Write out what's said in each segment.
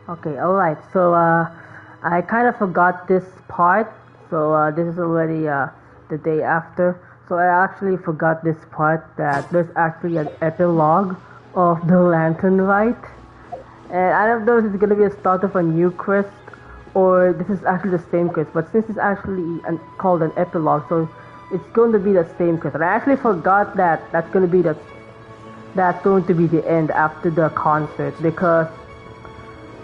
Okay, alright. So, I kind of forgot this part. So, this is already the day after. So, I actually forgot this part that there's actually an epilogue of the Lantern Rite. And I don't know if it's gonna be a start of a new quest or this is actually the same quest. But since it's actually called an epilogue, so it's going to be the same quest. And I actually forgot that that's going to be the end after the concert because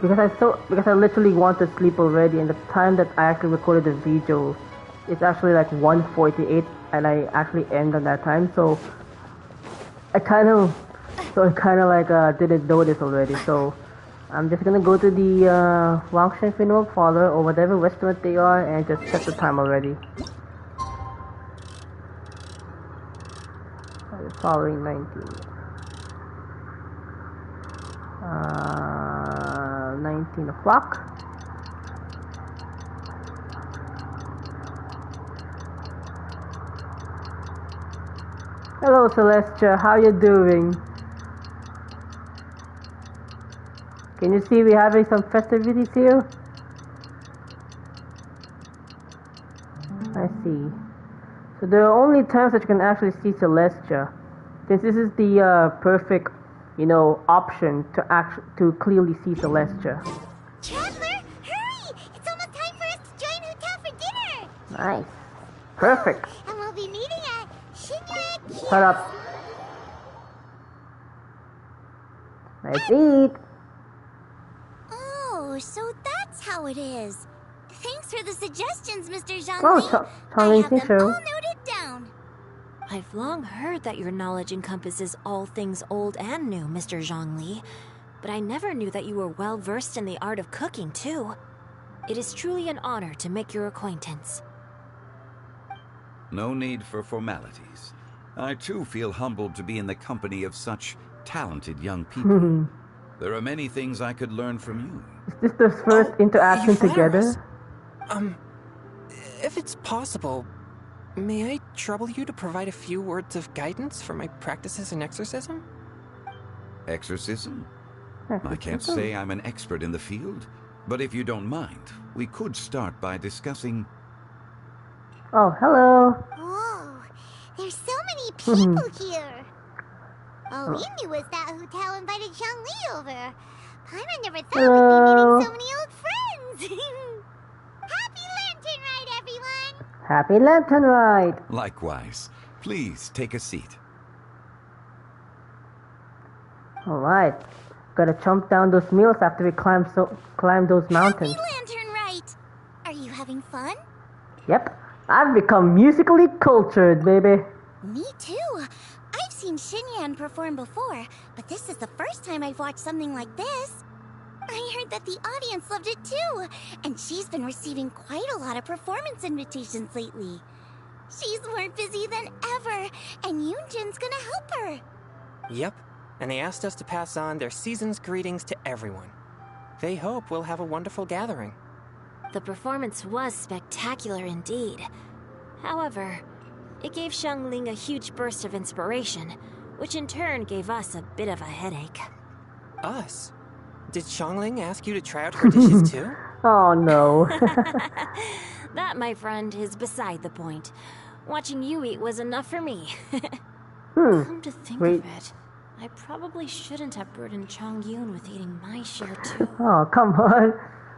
I literally want to sleep already, and the time that I actually recorded the video, it's actually like 1:48, and I actually end on that time. So I kind of like didn't know this already. So I'm just gonna go to the Wangshan Funeral Parlor or whatever restaurant they are and just set the time already. Following 19. 19 o'clock. Hello Celestia, how you doing? Can you see we having some festivities here? I see. So there are only times that you can actually see Celestia, since this is the perfect, option to clearly see Celestia. Traveler, hurry! It's almost time for us to join Hotel for dinner! Nice. Perfect. And we'll be meeting at Shinya. Shut up. Let's eat. Oh, so that's how it is. Thanks for the suggestions, Mr. Zhangli. Oh, I have them all noted down. I've long heard that your knowledge encompasses all things old and new, Mr. Zhangli. But I never knew that you were well versed in the art of cooking, too. It is truly an honor to make your acquaintance. No need for formalities. I too feel humbled to be in the company of such talented young people. There are many things I could learn from you. Is this the first interaction together? If it's possible, may I trouble you to provide a few words of guidance for my practices in exorcism? Exorcism? I can't say I'm an expert in the field, but if you don't mind, we could start by discussing... Oh, hello. Whoa, there's so many people here. All we knew was that Hotel invited Zhangli over. Paimon never thought we'd be meeting so many old friends. Happy Lantern Rite, everyone! Happy Lantern Rite. Likewise. Please take a seat. Alright. Gotta chomp down those meals after we climb those mountains. Happy Lantern Rite! Are you having fun? Yep. I've become musically cultured, baby. Me too. I've seen Xinyan perform before, but this is the first time I've watched something like this. I heard that the audience loved it too, and she's been receiving quite a lot of performance invitations lately. She's more busy than ever, and Yoonjin's gonna help her. Yep, and they asked us to pass on their season's greetings to everyone. They hope we'll have a wonderful gathering. The performance was spectacular indeed. However, it gave Xiangling a huge burst of inspiration, which in turn gave us a bit of a headache. Us? Did Xiangling ask you to try out her dishes too? Oh no. That, my friend, is beside the point. Watching you eat was enough for me. Come to think of it, I probably shouldn't have burdened Chongyun with eating my share too. Oh, come on.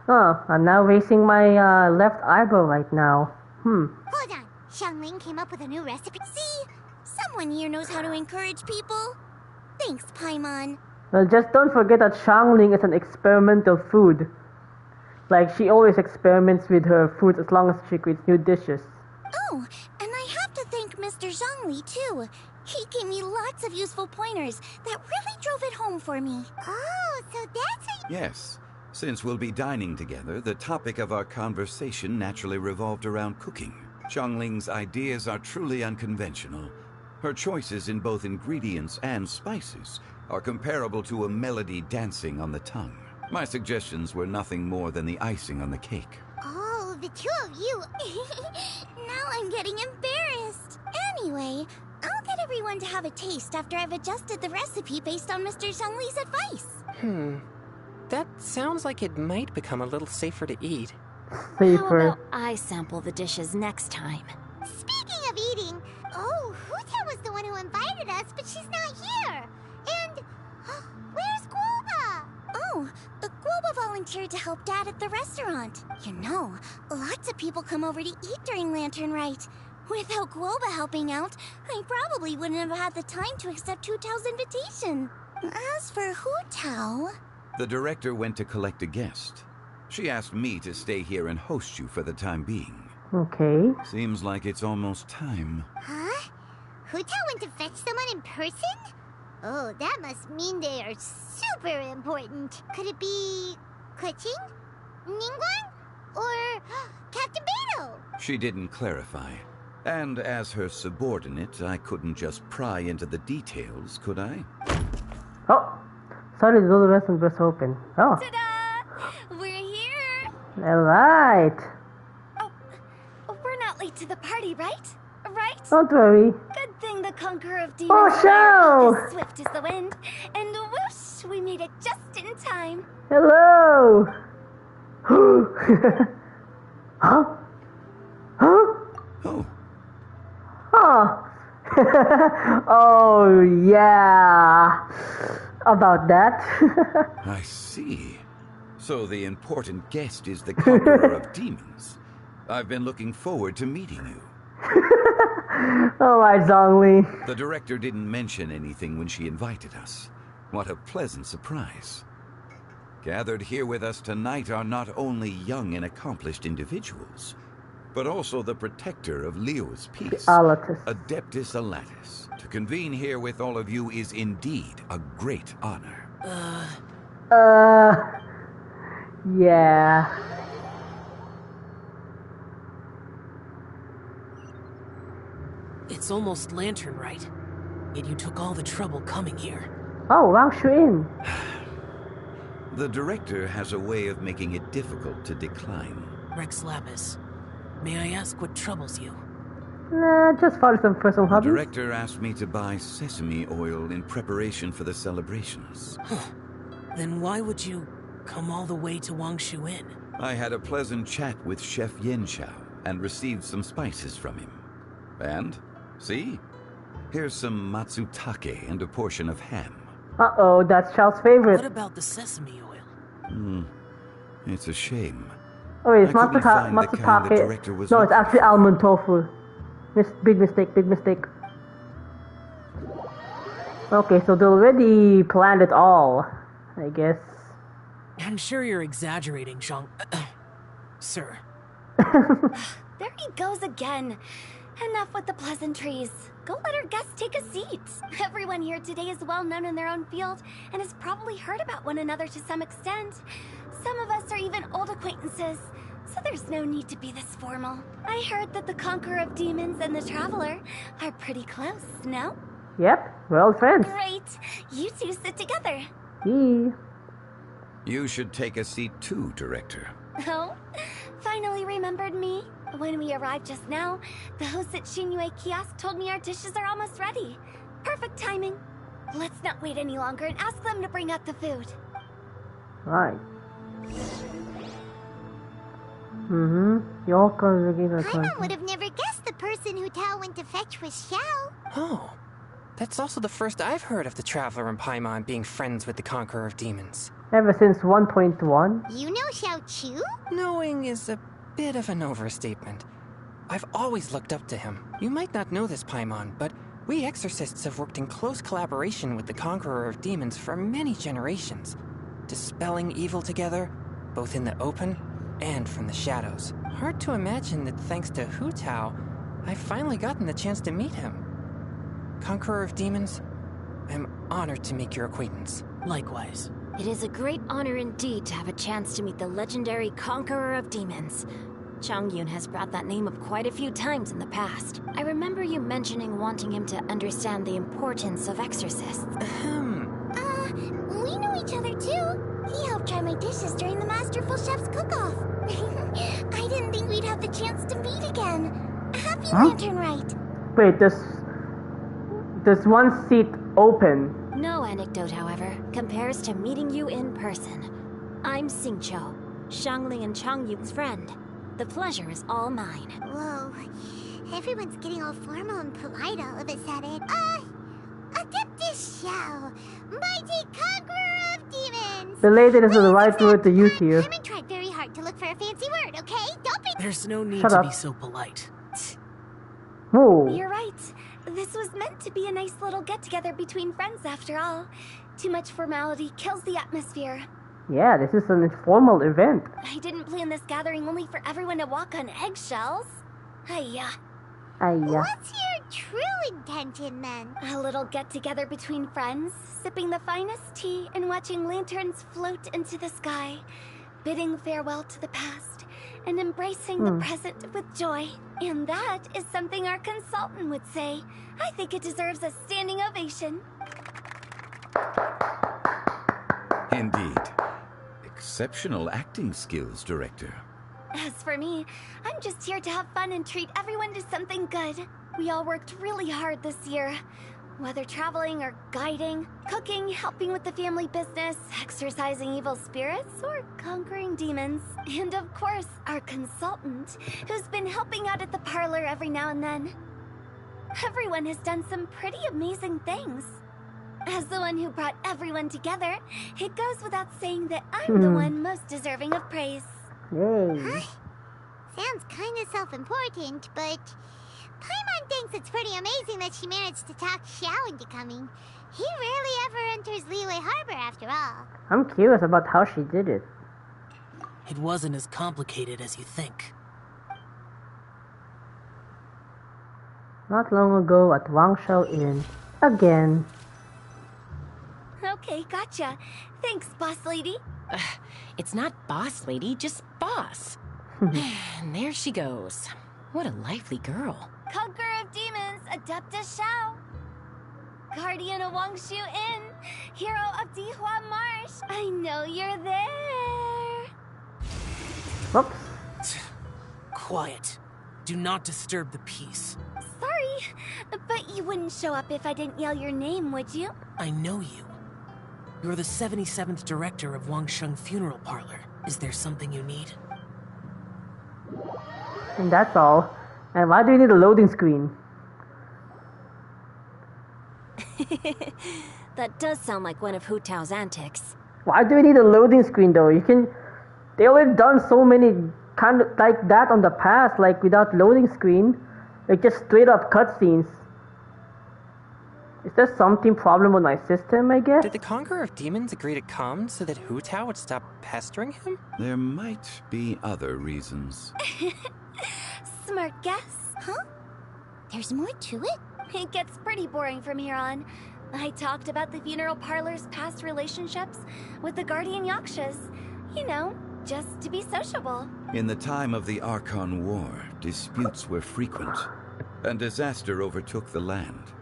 Oh, I'm now raising my left eyebrow right now. Hold on. Xiangling came up with a new recipe. See? Someone here knows how to encourage people. Thanks, Paimon. Well, just don't forget that Xiangling is an experimental food. Like, she always experiments with her food as long as she creates new dishes. Oh, and I have to thank Mr. Zhangli, too. He gave me lots of useful pointers that really drove it home for me. Oh, so that's how you... Yes. Since we'll be dining together, the topic of our conversation naturally revolved around cooking. Xiangling's ideas are truly unconventional. Her choices in both ingredients and spices are comparable to a melody dancing on the tongue. My suggestions were nothing more than the icing on the cake. Oh, the two of you. Now I'm getting embarrassed. Anyway, I'll get everyone to have a taste after I've adjusted the recipe based on Mr. Zhangli's advice. That sounds like it might become a little safer to eat. How Safer. about I sample the dishes next time? Speaking of eating, Huta was the one who invited us, but she's not here. And where's Guoba? Oh, Guoba volunteered to help Dad at the restaurant. You know, lots of people come over to eat during Lantern Rite. Without Guoba helping out, I probably wouldn't have had the time to accept Hu Tao's invitation. As for Hu Tao... The director went to collect a guest. She asked me to stay here and host you for the time being. Okay. Seems like it's almost time. Huh? Hu Tao went to fetch someone in person? Oh, that must mean they are super important. Could it be... Kuching? Ningguang? Or Captain Beto? She didn't clarify. And as her subordinate, I couldn't just pry into the details, could I? Oh, sorry, the door wasn't just open. Oh, Ta-da! We're here! alright. Oh, we're not late to the party, right? Right? Don't worry. Good thing the Conqueror of Demons Oh, show! is swift as the wind. And whoosh, we made it just in time. Hello! huh? Huh? Oh, Huh. Oh, yeah. About that. I see. So the important guest is the Conqueror of Demons. I've been looking forward to meeting you. Oh, my Zhongli. The director didn't mention anything when she invited us. What a pleasant surprise. Gathered here with us tonight are not only young and accomplished individuals, but also the protector of Leo's peace, Alatus. Adeptus Alatus. To convene here with all of you is indeed a great honor. Yeah. It's almost Lantern Rite, yet you took all the trouble coming here. Oh, Wang Shuin. The director has a way of making it difficult to decline. Rex Lapis, may I ask what troubles you? Nah, just follow some personal The hobbies. director asked me to buy sesame oil in preparation for the celebrations. Then why would you come all the way to Wangshu Inn? I had a pleasant chat with Chef Yenchao and received some spices from him. And, see? Here's some matsutake and a portion of ham. Uh-oh, that's Chao's What favorite. about the sesame oil? It's a shame. Oh, wait, it's I couldn't find the kind the matsutake. director was No, it's looking actually almond tofu. Big mistake, big mistake. Okay, so they already planned it all, I guess. I'm sure you're exaggerating, Zhang... Sir. There he goes again. Enough with the pleasantries. Go let our guests take a seat. Everyone here today is well known in their own field and has probably heard about one another to some extent. Some of us are even old acquaintances, so there's no need to be this formal. I heard that the Conqueror of Demons and the Traveler are pretty close, no? Yep, we're all friends. Great. You two sit together. Yee. You should take a seat too, director. Oh, finally remembered me. When we arrived just now, the host at Xinyue Kiosk told me our dishes are almost ready. Perfect timing. Let's not wait any longer and ask them to bring out the food. Right. Y'all can begin a Paimon would have never guessed the person Hu Tao went to fetch was Xiao. Oh, that's also the first I've heard of the Traveler and Paimon being friends with the Conqueror of Demons. Ever since 1.1. You know Xiao Chu? Knowing is a bit of an overstatement. I've always looked up to him. You might not know this, Paimon, but we exorcists have worked in close collaboration with the Conqueror of Demons for many generations, dispelling evil together, both in the open and from the shadows. Hard to imagine that thanks to Hu Tao, I've finally gotten the chance to meet him. Conqueror of Demons, I'm honored to make your acquaintance. Likewise. It is a great honor indeed to have a chance to meet the legendary Conqueror of Demons. Chongyun has brought that name up quite a few times in the past. I remember you mentioning wanting him to understand the importance of exorcists. We know each other too. He helped try my dishes during the Masterful Chef's cook-off. I didn't think we'd have the chance to meet again. Happy Lantern Rite. Wait, there's one seat open. No anecdote, however, compares to meeting you in person. I'm Xingqiu, Xiangling and Changyun's friend. The pleasure is all mine. Whoa. Everyone's getting all formal and polite all of a sudden. Adeptus Xiao, mighty conqueror of demons. The lady is the right word to use here. Paimon tried very hard to look for a fancy word, okay? Don't be... There's no need Shut to up. be so polite. Whoa. You're right. This was meant to be a nice little get-together between friends after all. Too much formality kills the atmosphere. Yeah, this is an informal event. I didn't plan this gathering only for everyone to walk on eggshells. Hiya. What's your true intention, then? A little get-together between friends, sipping the finest tea and watching lanterns float into the sky, bidding farewell to the past, and embracing the present with joy. And that is something our consultant would say. I think it deserves a standing ovation. Indeed. Exceptional acting skills, Director. As for me, I'm just here to have fun and treat everyone to something good. We all worked really hard this year. Whether traveling or guiding, cooking, helping with the family business, exorcising evil spirits, or conquering demons. And of course, our consultant, who's been helping out at the parlor every now and then. Everyone has done some pretty amazing things. As the one who brought everyone together, it goes without saying that I'm the one most deserving of praise. Yay. Sounds kind of self-important, but Paimon thinks it's pretty amazing that she managed to talk Xiao into coming. He rarely ever enters Liyue Harbor after all. I'm curious about how she did it. It wasn't as complicated as you think. Not long ago at Wangshou Inn. Again. Okay, gotcha. Thanks, boss lady. It's not boss lady, just boss. And there she goes. What a lively girl. Conqueror of demons, Adeptus Xiao. Guardian of Wangshu Inn, hero of Dihua Marsh. I know you're there. Whoops. Quiet. Do not disturb the peace. Sorry, but you wouldn't show up if I didn't yell your name, would you? I know you. You're the 77th director of Wangsheng Funeral Parlor. Is there something you need? And that's all. And why do you need a loading screen? That does sound like one of Hu Tao's antics. Why do you need a loading screen though? They already done so many kind of like that on the past, like without loading screen. Like just straight up cutscenes. Is there something problem with my system, I guess? Did the Conqueror of Demons agree to come so that Hu Tao would stop pestering him? There might be other reasons. Smart guess. Huh? There's more to it? It gets pretty boring from here on. I talked about the funeral parlor's past relationships with the Guardian Yakshas. You know, just to be sociable. In the time of the Archon War, disputes were frequent, and disaster overtook the land.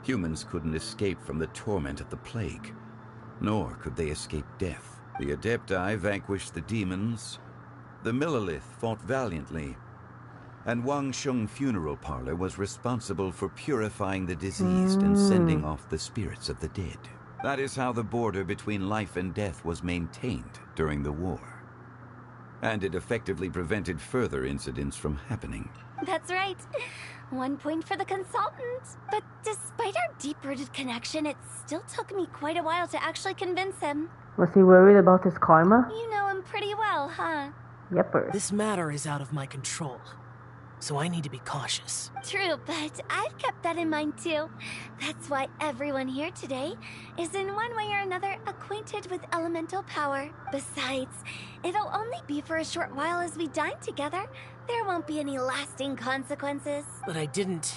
Humans couldn't escape from the torment of the plague, nor could they escape death. The Adepti vanquished the demons, the Millelith fought valiantly, and Wangsheng Funeral Parlor was responsible for purifying the diseased and sending off the spirits of the dead. That is how the border between life and death was maintained during the war. And it effectively prevented further incidents from happening. That's right. 1 point for the consultant. But despite our deep-rooted connection, it still took me quite a while to actually convince him. Was he worried about his karma? You know him pretty well, huh? Yepers. This matter is out of my control, so I need to be cautious. True, but I've kept that in mind too. That's why everyone here today is in one way or another acquainted with elemental power. Besides, it'll only be for a short while as we dine together. There won't be any lasting consequences. But I didn't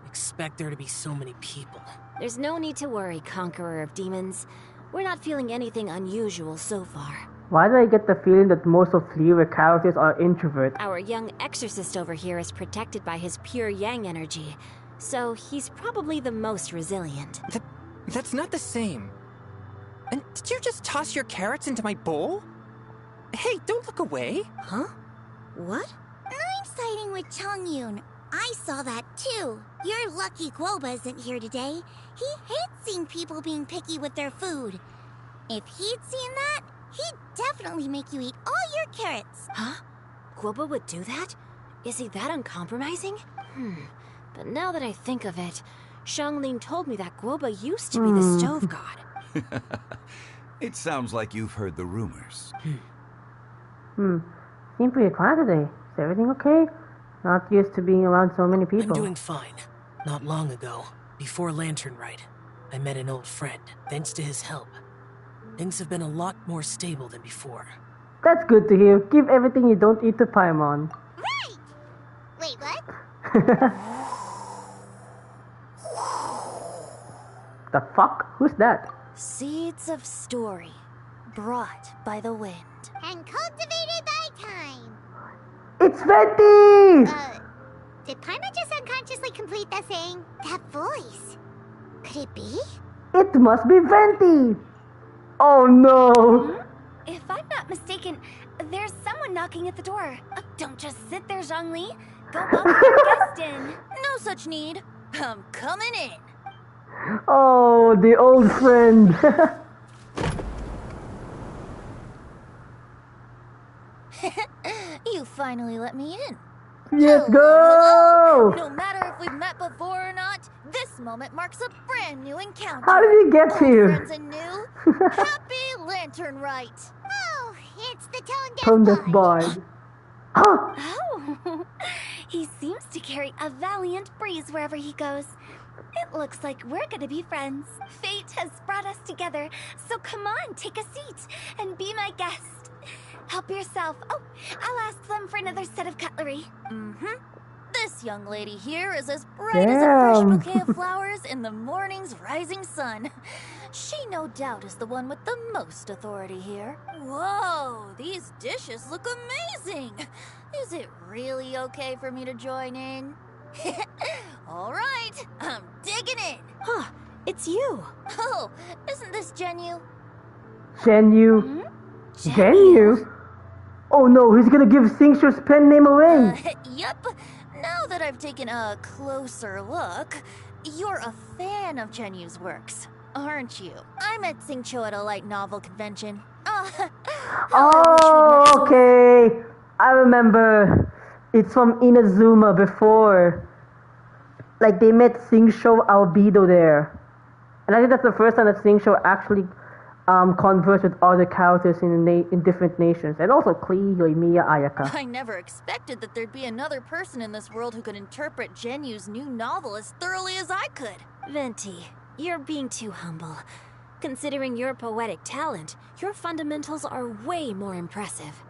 expect there to be so many people. There's no need to worry, Conqueror of Demons. We're not feeling anything unusual so far. Why do I get the feeling that most of Liyue characters are introverts? Our young exorcist over here is protected by his pure yang energy, so he's probably the most resilient. That's not the same. And did you just toss your carrots into my bowl? Hey, don't look away. Huh? What? I'm siding with Changyun. I saw that too. You're lucky Guoba isn't here today. He hates seeing people being picky with their food. If he'd seen that, He'd definitely make you eat all your carrots. Huh? Guoba would do that? Is he that uncompromising? But now that I think of it, Xiangling told me that Guoba used to be the stove god. It sounds like you've heard the rumors. Seem pretty quiet today. Is everything okay? Not used to being around so many people. I'm doing fine. Not long ago, before Lantern Rite, I met an old friend, thanks to his help. Things have been a lot more stable than before. That's good to hear. Give everything you don't eat to Paimon. Right! Wait, what? The fuck? Who's that? Seeds of story, brought by the wind. And cultivated by time. It's Venti! Did Paimon just unconsciously complete that saying? That voice. Could it be? It must be Venti! Oh no! If I'm not mistaken, there's someone knocking at the door. Don't just sit there, Zhongli. Go up and get guest in. No such need. I'm coming in. Oh, the old friend. You finally let me in. Let's Hello. go! No matter if we've met before or not, this moment marks a brand new encounter. How did you get Old here? friends and new. Happy Lantern Rite. Oh, it's the Tone tone-deaf deaf bard. bard. Huh? Oh, he seems to carry a valiant breeze wherever he goes. It looks like we're gonna be friends. Fate has brought us together, so come on, take a seat and be my guest. Help yourself. Oh, I'll ask them for another set of cutlery. This young lady here is as bright as a fresh Damn. bouquet of flowers in the morning's rising sun. She no doubt is the one with the most authority here. Whoa, these dishes look amazing. Is it really okay for me to join in? All right, I'm digging in. Huh, it's you. Oh, isn't this Genu? Genu. Genu? Oh no, he's gonna give Xingqiu's pen name away. Yep. Now that I've taken a closer look, you're a fan of Genu's works, aren't you? I met Xingqiu at a light novel convention. Oh, okay. I remember. It's from Inazuma before. Like, they met Xingqiu Albedo there. And I think that's the first time that Xingqiu actually conversed with other characters in different nations. And also clearly Miya Ayaka. I never expected that there'd be another person in this world who could interpret Genu's new novel as thoroughly as I could. Venti, you're being too humble. Considering your poetic talent, your fundamentals are way more impressive.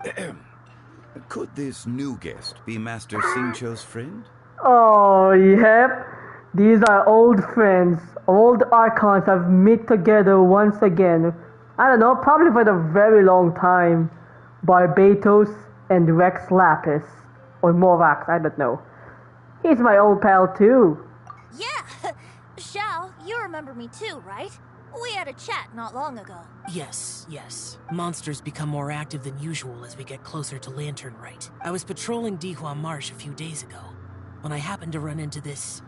Could this new guest be Master Xingqiu's friend? Oh, yep. These are old friends. Old archons have met together once again. I don't know, probably for a very long time. Barbatos and Rex Lapis. Or Morax, I don't know. He's my old pal too. Yeah! Xiao, you remember me too, right? We had a chat not long ago. Yes. Monsters become more active than usual as we get closer to Lantern Rite. I was patrolling Dihua Marsh a few days ago, when I happened to run into this...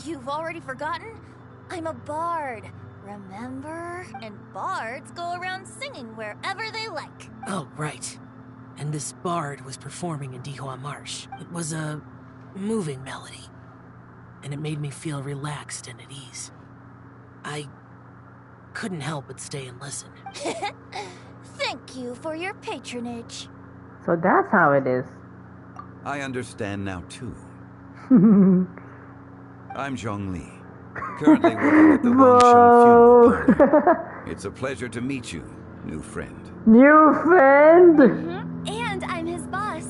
You've already forgotten? I'm a bard, remember? And bards go around singing wherever they like. Oh, right. And this bard was performing in Dihua Marsh. It was a moving melody, and it made me feel relaxed and at ease. I couldn't help but stay and listen. Thank you for your patronage. So that's how it is. I understand now too. I'm Zhongli, currently working at the Whoa. Wangshan Funeral Parlor. It's a pleasure to meet you, new friend. New friend? And I'm his boss.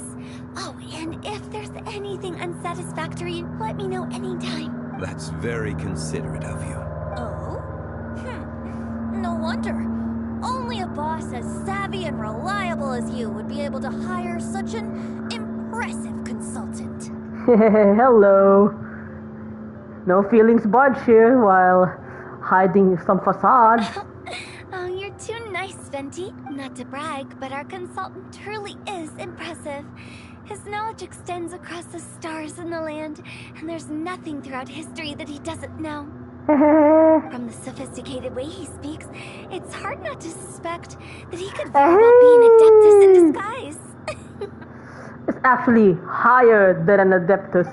Oh, and if there's anything unsatisfactory, let me know anytime. That's very considerate of you. Oh? No wonder. Only a boss as savvy and reliable as you would be able to hire such an impressive consultant. Hello. No feelings budge here while hiding some facade. Oh, you're too nice, Venti. Not to brag, but our consultant truly is impressive. His knowledge extends across the stars and the land, and there's nothing throughout history that he doesn't know. From the sophisticated way he speaks, it's hard not to suspect that he could very well be an adeptus in disguise. It's actually higher than an adeptus.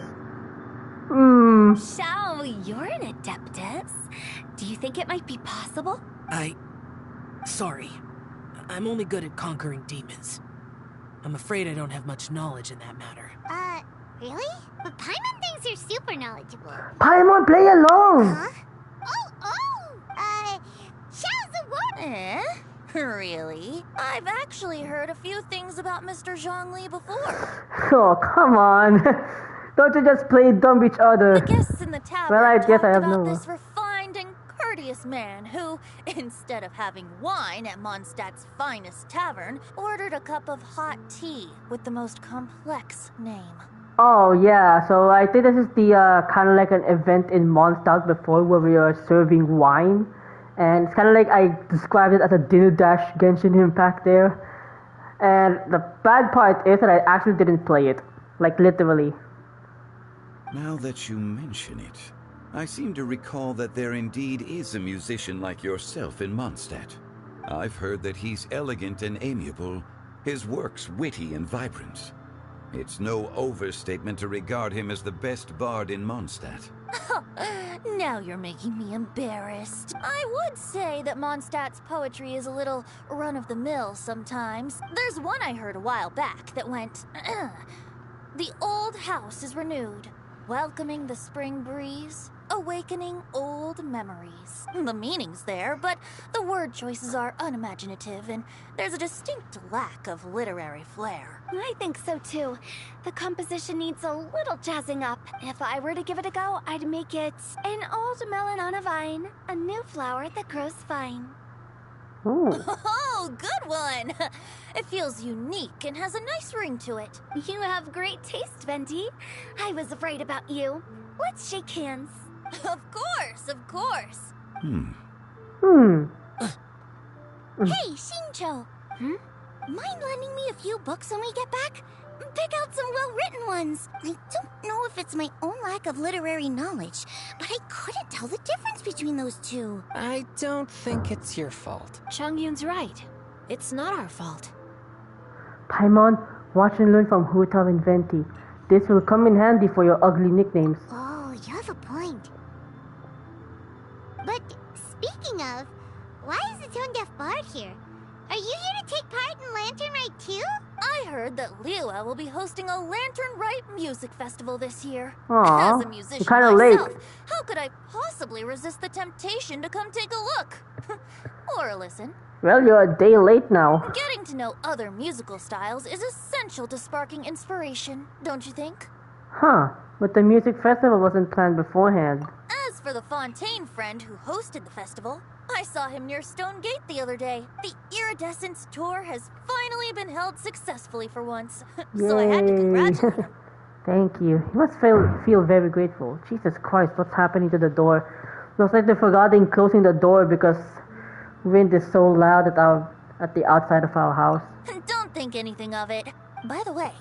Shao, you're an adeptus. Do you think it might be possible? Sorry. I'm only good at conquering demons. I'm afraid I don't have much knowledge in that matter. Really? But Paimon thinks you're super knowledgeable. Paimon, play along! Huh? Shao's a woman! Really? I've actually heard a few things about Mr. Zhongli before. Oh, come on. Don't you just play dumb each other? The guests in the tavern Well, I guess talked I have about no... this refined and courteous man who, instead of having wine at Mondstadt's finest tavern, ordered a cup of hot tea with the most complex name. Oh, yeah. So I think this is the kind of like an event in Mondstadt before where we are serving wine. And it's kind of like I described it as a dinner dash Genshin Impact there. And the bad part is that I actually didn't play it. Like, literally. Now that you mention it, I seem to recall that there indeed is a musician like yourself in Mondstadt. I've heard that he's elegant and amiable, his works witty and vibrant. It's no overstatement to regard him as the best bard in Mondstadt. Now you're making me embarrassed. I would say that Mondstadt's poetry is a little run-of-the-mill sometimes. There's one I heard a while back that went, "The old house is renewed, welcoming the spring breeze, awakening old memories." The meaning's there, but the word choices are unimaginative, and there's a distinct lack of literary flair. I think so too. The composition needs a little jazzing up. If I were to give it a go, I'd make it an old melon on a vine, a new flower that grows fine. Ooh. Oh, good one! It feels unique and has a nice ring to it. You have great taste, Venti. I was afraid about you. Let's shake hands. Of course, of course. Hey, Shincho. Mind lending me a few books when we get back? Pick out some well-written ones. I don't know if it's my own lack of literary knowledge, but I couldn't tell the difference between those two. I don't think it's your fault. Chongyun's right. It's not our fault. Paimon, watch and learn from Huta and Venti. This will come in handy for your ugly nicknames. Oh, you have a point. But speaking of, why is the tone-deaf bard here? Are you here to take part in Lantern Rite too? I heard that Liua will be hosting a Lantern Rite music festival this year. Aw, As a musician you're kinda late. myself, how could I possibly resist the temptation to come take a look? Or listen. Well, you're a day late now. Getting to know other musical styles is essential to sparking inspiration, don't you think? Huh, but the music festival wasn't planned beforehand. As for the Fontaine friend who hosted the festival, I saw him near Stone Gate the other day. The Iridescence tour has finally been held successfully for once. So I had to congratulate him. Thank you. You must feel very grateful. Jesus Christ, what's happening to the door? Looks like they forgot in closing the door because wind is so loud at the outside of our house. Don't think anything of it. By the way,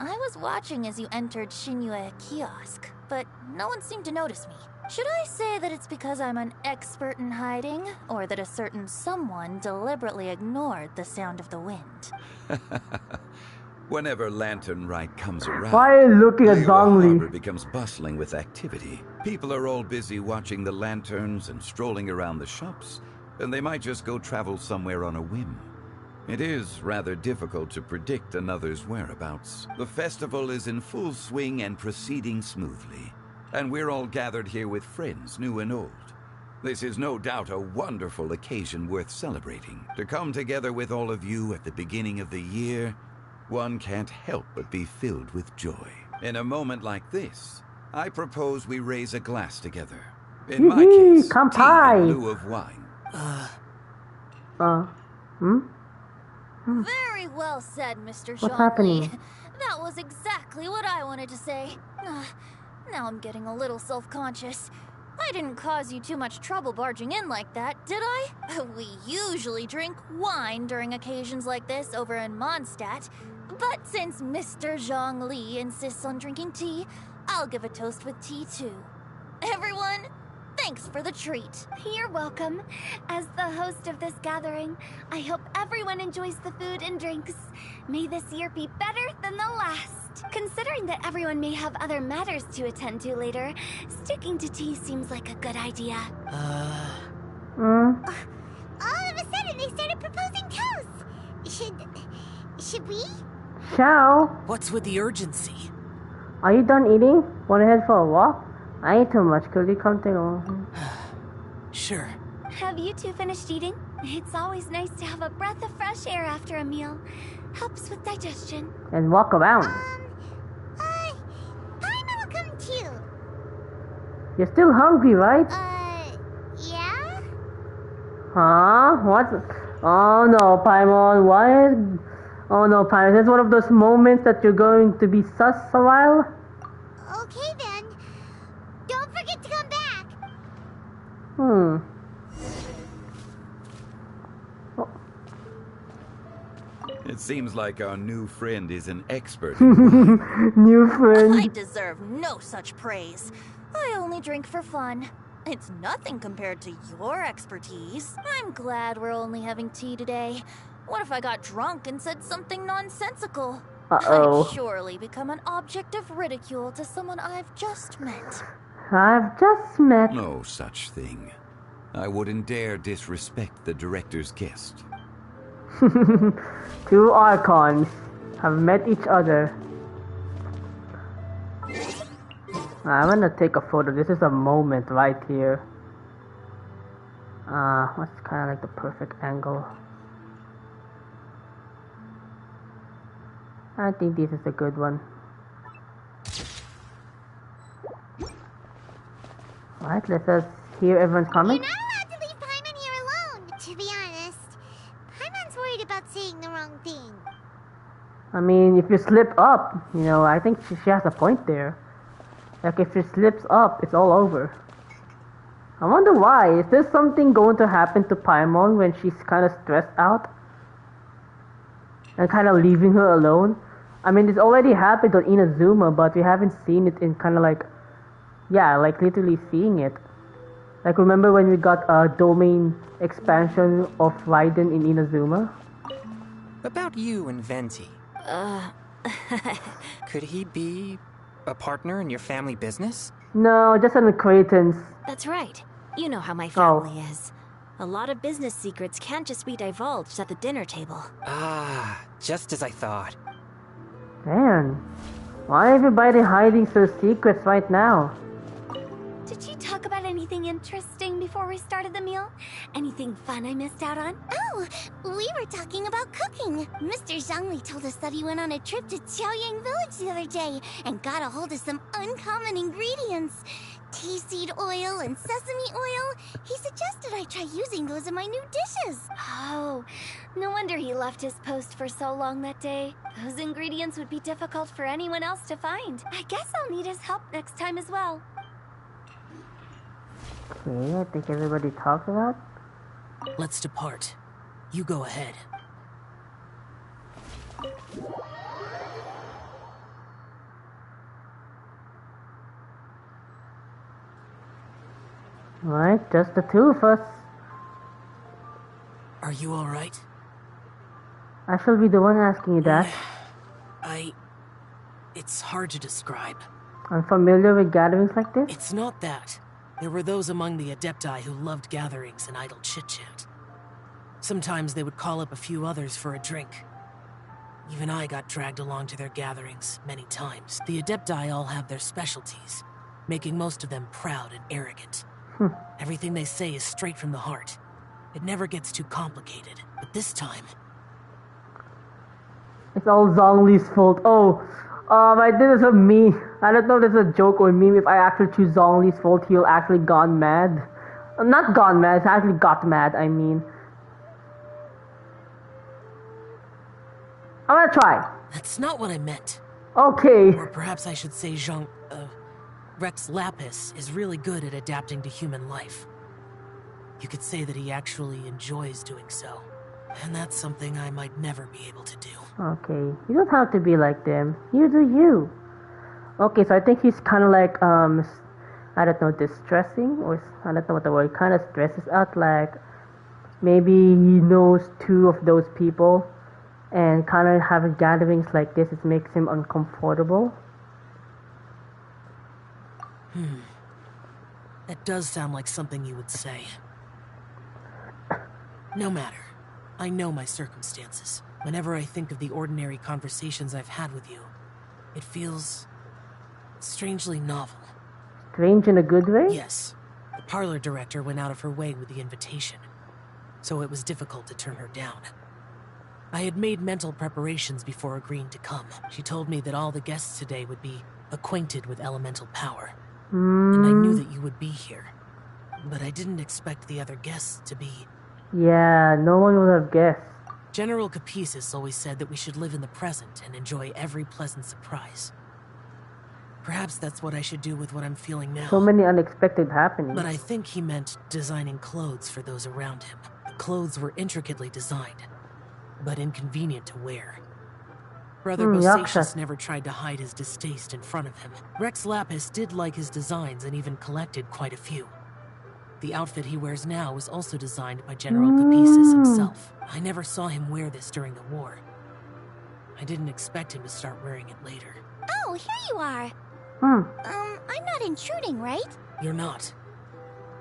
I was watching as you entered Shinyue Kiosk, but no one seemed to notice me. Should I say that it's because I'm an expert in hiding, or that a certain someone deliberately ignored the sound of the wind? Whenever Lantern Rite comes around, Why are you looking at Liua Zhongli? Harbor becomes bustling with activity. People are all busy watching the lanterns and strolling around the shops, and they might just go travel somewhere on a whim. It is rather difficult to predict another's whereabouts. The festival is in full swing and proceeding smoothly, and we're all gathered here with friends, new and old. This is no doubt a wonderful occasion worth celebrating. To come together with all of you at the beginning of the year, one can't help but be filled with joy. In a moment like this, I propose we raise a glass together. In my case, tea Kampai. in lieu of wine. Very well said, Mr. What's Zhongli. happening? That was exactly what I wanted to say. Now I'm getting a little self-conscious. I didn't cause you too much trouble barging in like that, did I? We usually drink wine during occasions like this over in Mondstadt, but since Mr. Zhongli insists on drinking tea, I'll give a toast with tea too. Everyone, thank Thanks for the treat. You're welcome. As the host of this gathering, I hope everyone enjoys the food and drinks. May this year be better than the last. Considering that everyone may have other matters to attend to later, sticking to tea seems like a good idea. All of a sudden, they started proposing toasts. Should we? Ciao. What's with the urgency? Are you done eating? Want to head for a walk? I ate too much. Could you come take a... Sure. Have you two finished eating? It's always nice to have a breath of fresh air after a meal. Helps with digestion. And walk around. Paimon will come too. You're still hungry, right? Yeah? Huh? What? Oh no, Paimon. What? Oh no, Paimon. This is one of those moments that you're going to be sus a while? Okay then. Don't forget to come back. It seems like our new friend is an expert. New friend. I deserve no such praise. I only drink for fun. It's nothing compared to your expertise. I'm glad we're only having tea today. What if I got drunk and said something nonsensical? Uh-oh. I'd surely become an object of ridicule to someone I've just met. I've just met. No such thing. I wouldn't dare disrespect the director's guest. Two Archons have met each other. I'm gonna take a photo. This is a moment right here. What's kind of like the perfect angle? I think this is a good one. Alright, let's just hear everyone's comments. You're not allowed to leave Paimon here alone, to be honest. Paimon's worried about saying the wrong thing. I mean, if you slip up, you know, I think she has a point there. Like, if she slips up, it's all over. I wonder why. Is there something going to happen to Paimon when she's kind of stressed out? And kind of leaving her alone? I mean, it's already happened on Inazuma, but we haven't seen it in kind of like... Yeah, like literally seeing it. Like, remember when we got a domain expansion of Raiden in Inazuma? About you and Venti. Could he be a partner in your family business? No, just an acquaintance. That's right. You know how my family is. A lot of business secrets can't just be divulged at the dinner table. Ah, just as I thought. Man, why everybody hiding their secrets right now? Did you talk about anything interesting before we started the meal? Anything fun I missed out on? Oh, we were talking about cooking. Mr. Zhongli told us that he went on a trip to Qiaoyang Village the other day and got a hold of some uncommon ingredients. Tea seed oil and sesame oil. He suggested I try using those in my new dishes. Oh, no wonder he left his post for so long that day. Those ingredients would be difficult for anyone else to find. I guess I'll need his help next time as well. Okay, I think everybody talked about. Let's depart. You go ahead. Alright, just the two of us. Are you alright? I shall be the one asking you that. It's hard to describe. Unfamiliar with gatherings like this? It's not that. There were those among the Adepti who loved gatherings and idle chit-chat. Sometimes they would call up a few others for a drink. Even I got dragged along to their gatherings many times. The Adepti all have their specialties, making most of them proud and arrogant. Everything they say is straight from the heart. It never gets too complicated. But this time... It's all Zhongli's fault. Oh, I did this with me. I don't know if it's a joke or a meme. If I actually choose Zhongli's fault, he'll actually gone mad. Not gone mad, he actually got mad, I mean. I'm gonna try. That's not what I meant. Okay. Or perhaps I should say Rex Lapis is really good at adapting to human life. You could say that he actually enjoys doing so. And that's something I might never be able to do. Okay, you don't have to be like them. You do you. Okay, so I think he's kind of like, I I don't know, distressing, or I don't know what the word, kind of stresses out, like maybe he knows two of those people and kind of having gatherings like this, it makes him uncomfortable. That does sound like something you would say. No matter. I know my circumstances. Whenever I think of the ordinary conversations I've had with you, it feels strangely novel. Strange in a good way? Yes. The parlor director went out of her way with the invitation, so it was difficult to turn her down. I had made mental preparations before agreeing to come. She told me that all the guests today would be acquainted with elemental power. And I knew that you would be here. But I didn't expect the other guests to be... Yeah, no one would have guessed. General Capisis always said that we should live in the present and enjoy every pleasant surprise. Perhaps that's what I should do with what I'm feeling now. So many unexpected happenings. But I think he meant designing clothes for those around him. The clothes were intricately designed, but inconvenient to wear. Brother Bosacius never tried to hide his distaste in front of him. Rex Lapis did like his designs and even collected quite a few. The outfit he wears now was also designed by General Capisis himself. I never saw him wear this during the war. I didn't expect him to start wearing it later. Oh, here you are. I'm not intruding, right? You're not.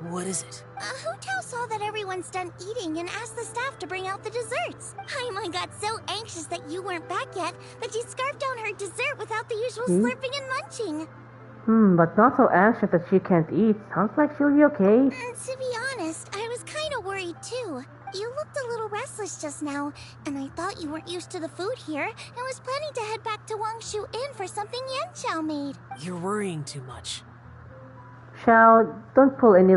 What is it? Hu Tao saw that everyone's done eating and asked the staff to bring out the desserts. Paimon got so anxious that you weren't back yet that she scarfed down her dessert without the usual slurping and munching. But not so anxious that she can't eat. Sounds like she'll be okay. To be honest, I was kind of worried too. You looked a little restless just now, and I thought you weren't used to the food here and was planning to head back to Wangshu Inn for something Yan Xiao made. You're worrying too much. Xiao, don't pull any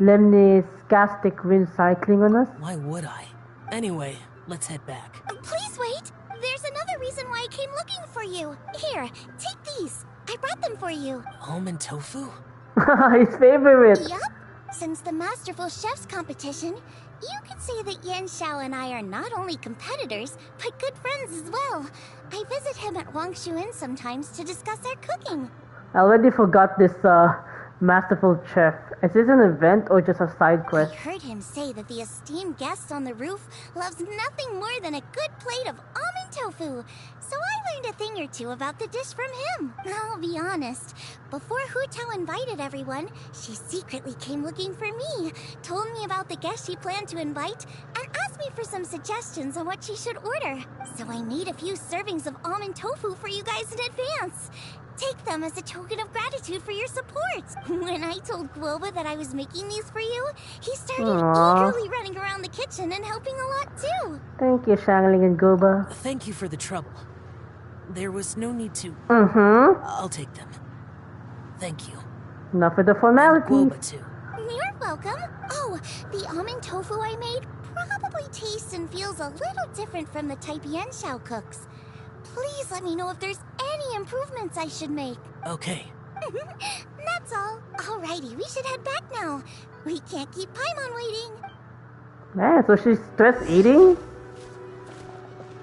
lemniscastic wind cycling on us. Why would I? Anyway, let's head back. Please wait! There's another reason why I came looking for you. Here, take these. I brought them for you. Almond tofu? His favorite. Yup. Since the Masterful Chef's competition, you could say that Yan Xiao and I are not only competitors, but good friends as well. I visit him at Wangshu Inn sometimes to discuss our cooking. I already forgot this Masterful Chef. Is this an event or just a side quest? I heard him say that the esteemed guest on the roof loves nothing more than a good plate of almond tofu. So I learned a thing or two about the dish from him. I'll be honest. Before Hu Tao invited everyone, she secretly came looking for me, told me about the guest she planned to invite, and asked me for some suggestions on what she should order. So I made a few servings of almond tofu for you guys in advance. Take them as a token of gratitude for your support. When I told Guoba that I was making these for you, he started eagerly running around the kitchen and helping a lot too. Thank you, Shangling and Goba. Thank you for the trouble. There was no need to... I'll take them. Thank you. Enough with the formalities. Guoba too. You're welcome. Oh, the almond tofu I made probably tastes and feels a little different from the type Yan Xiao cooks. Please let me know if there's any improvements I should make. Okay. That's all. Alrighty, we should head back now. We can't keep Paimon waiting. Man, so she's stress eating?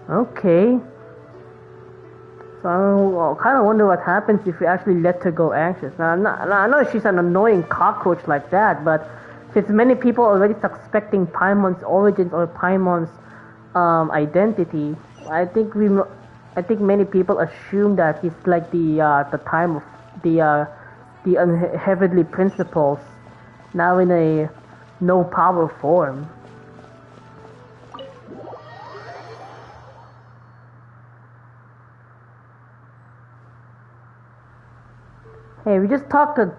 Okay. So I kind of wonder what happens if we actually let her go anxious. Now, I know she's an annoying cockroach like that, but since many people are already suspecting Paimon's origins or Paimon's identity, I think many people assume that he's like the time of the heavenly principles, now in a no power form. Hey, we just talked to...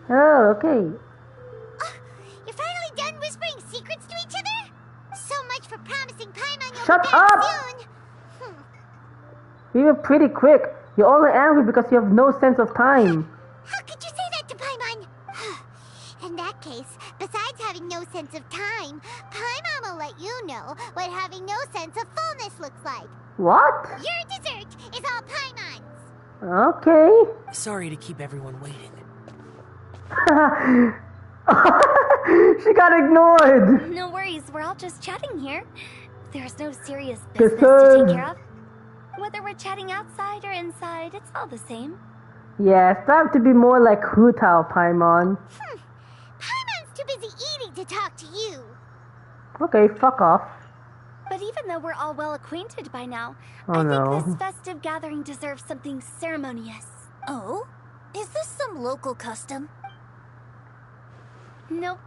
Oh, okay. You're finally done whispering secrets to each other? So much for promising Paimon you'll Shut be back up! soon. We were pretty quick. You're only angry because you have no sense of time. How could you say that to Paimon? In that case, besides having no sense of time, Paimon will let you know what having no sense of fullness looks like. What? Your dessert is all Paimon's. Okay. Sorry to keep everyone waiting. She got ignored. No worries, we're all just chatting here. There's no serious business to Dessert. take care of. Whether we're chatting outside or inside, it's all the same. Yeah, it's time to be more like Hu Tao, Paimon. Paimon's too busy eating to talk to you. Okay, fuck off. But even though we're all well acquainted by now, Oh, I no. think this festive gathering deserves something ceremonious. Oh? Is this some local custom? Nope.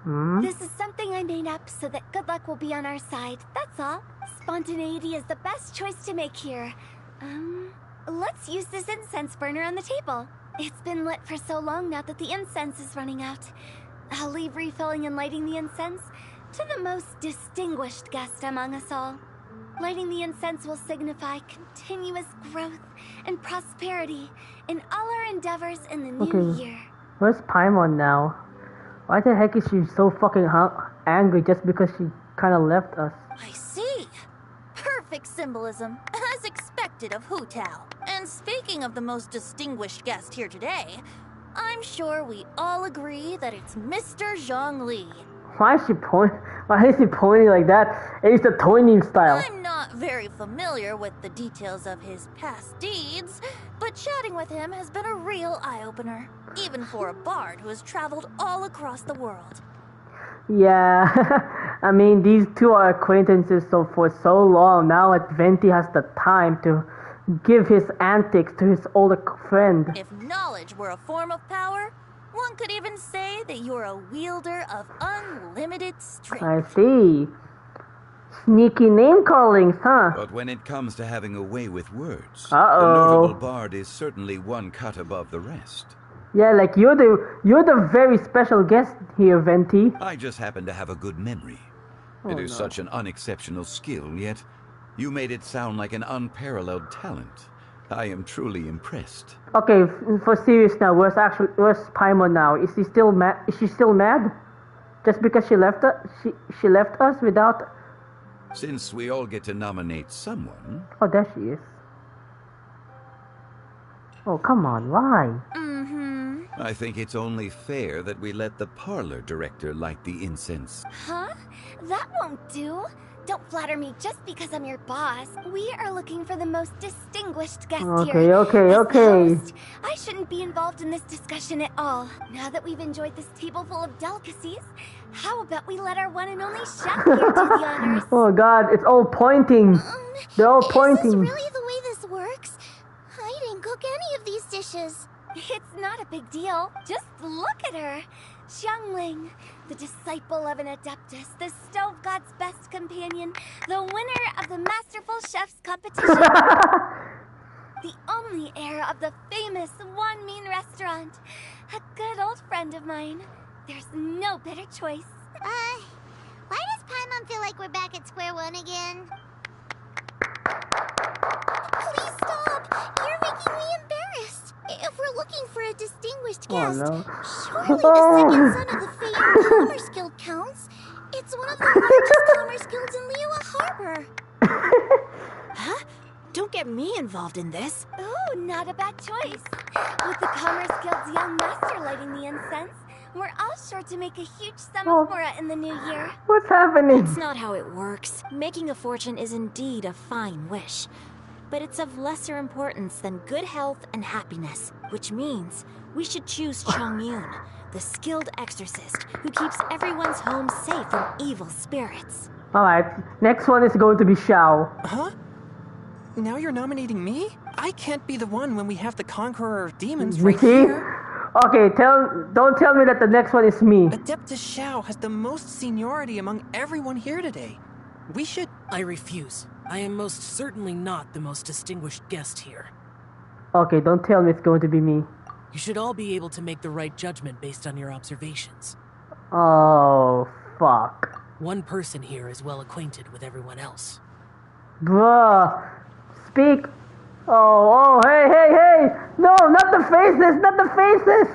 Hmm? This is something I made up so that good luck will be on our side, that's all. Spontaneity is the best choice to make here. Let's use this incense burner on the table. It's been lit for so long now that the incense is running out. I'll leave refilling and lighting the incense to the most distinguished guest among us all. Lighting the incense will signify continuous growth and prosperity in all our endeavors in the new Okay. year. Where's Paimon now? Why the heck is she so fucking angry just because she kind of left us? I see. Perfect symbolism, as expected of Hu Tao. And speaking of the most distinguished guest here today, I'm sure we all agree that it's Mr. Zhongli. Why is he pointing like that? It's the toining style. I'm not very familiar with the details of his past deeds, but chatting with him has been a real eye-opener, even for a bard who has traveled all across the world. Yeah, I mean, these two are acquaintances for so long. Now that Venti has the time to give his antics to his older friend. If knowledge were a form of power, one could even say that you're a wielder of unlimited strength. I see. Sneaky name callings, huh? But when it comes to having a way with words, the Uh-oh. notable bard is certainly one cut above the rest. Yeah, like you're the very special guest here, Venti. I just happen to have a good memory. It is such an unexceptional skill, yet you made it sound like an unparalleled talent. I am truly impressed. Okay, for serious now, where's Paimon now? Is she still mad? Is she still mad? Just because she left us? She left us without? Since we all get to nominate someone, Oh, there she is. Oh, come on, why? I think it's only fair that we let the parlor director light the incense. Huh? That won't do. Don't flatter me just because I'm your boss. We are looking for the most distinguished guest here. Okay. As the host, I shouldn't be involved in this discussion at all. Now that we've enjoyed this table full of delicacies, how about we let our one and only chef here do the honors? Oh God, it's all pointing. They're all pointing. Is this really the way this works? I didn't cook any of these dishes. It's not a big deal. Just look at her. Xiangling, the disciple of an adeptus, the stove god's best companion, the winner of the Masterful Chef's competition, the only heir of the famous One Mean restaurant, a good old friend of mine. There's no better choice. Why does Paimon feel like we're back at square one again? Please stop! You're making me embarrassed. If we're looking for a distinguished guest, no. surely the second son of the famed Commerce Guild counts. It's one of the largest commerce guilds in Liyue Harbor. Huh? Don't get me involved in this. Oh, not a bad choice. With the Commerce Guild's young master lighting the incense, we're all sure to make a huge sum of mora in the new year. What's happening? That's not how it works. Making a fortune is indeed a fine wish. But it's of lesser importance than good health and happiness, which means we should choose Chongyun, the skilled exorcist who keeps everyone's home safe from evil spirits. Alright, next one is going to be Xiao. Huh? Now you're nominating me? I can't be the one when we have the Conqueror of Demons You right see? here. Okay, don't tell me that the next one is me. Adeptus Xiao has the most seniority among everyone here today. We should... I refuse. I am most certainly not the most distinguished guest here. Okay, don't tell me it's going to be me. You should all be able to make the right judgment based on your observations. Oh, fuck. One person here is well acquainted with everyone else. Bruh. Speak. Oh, hey. No, not the faces, not the faces.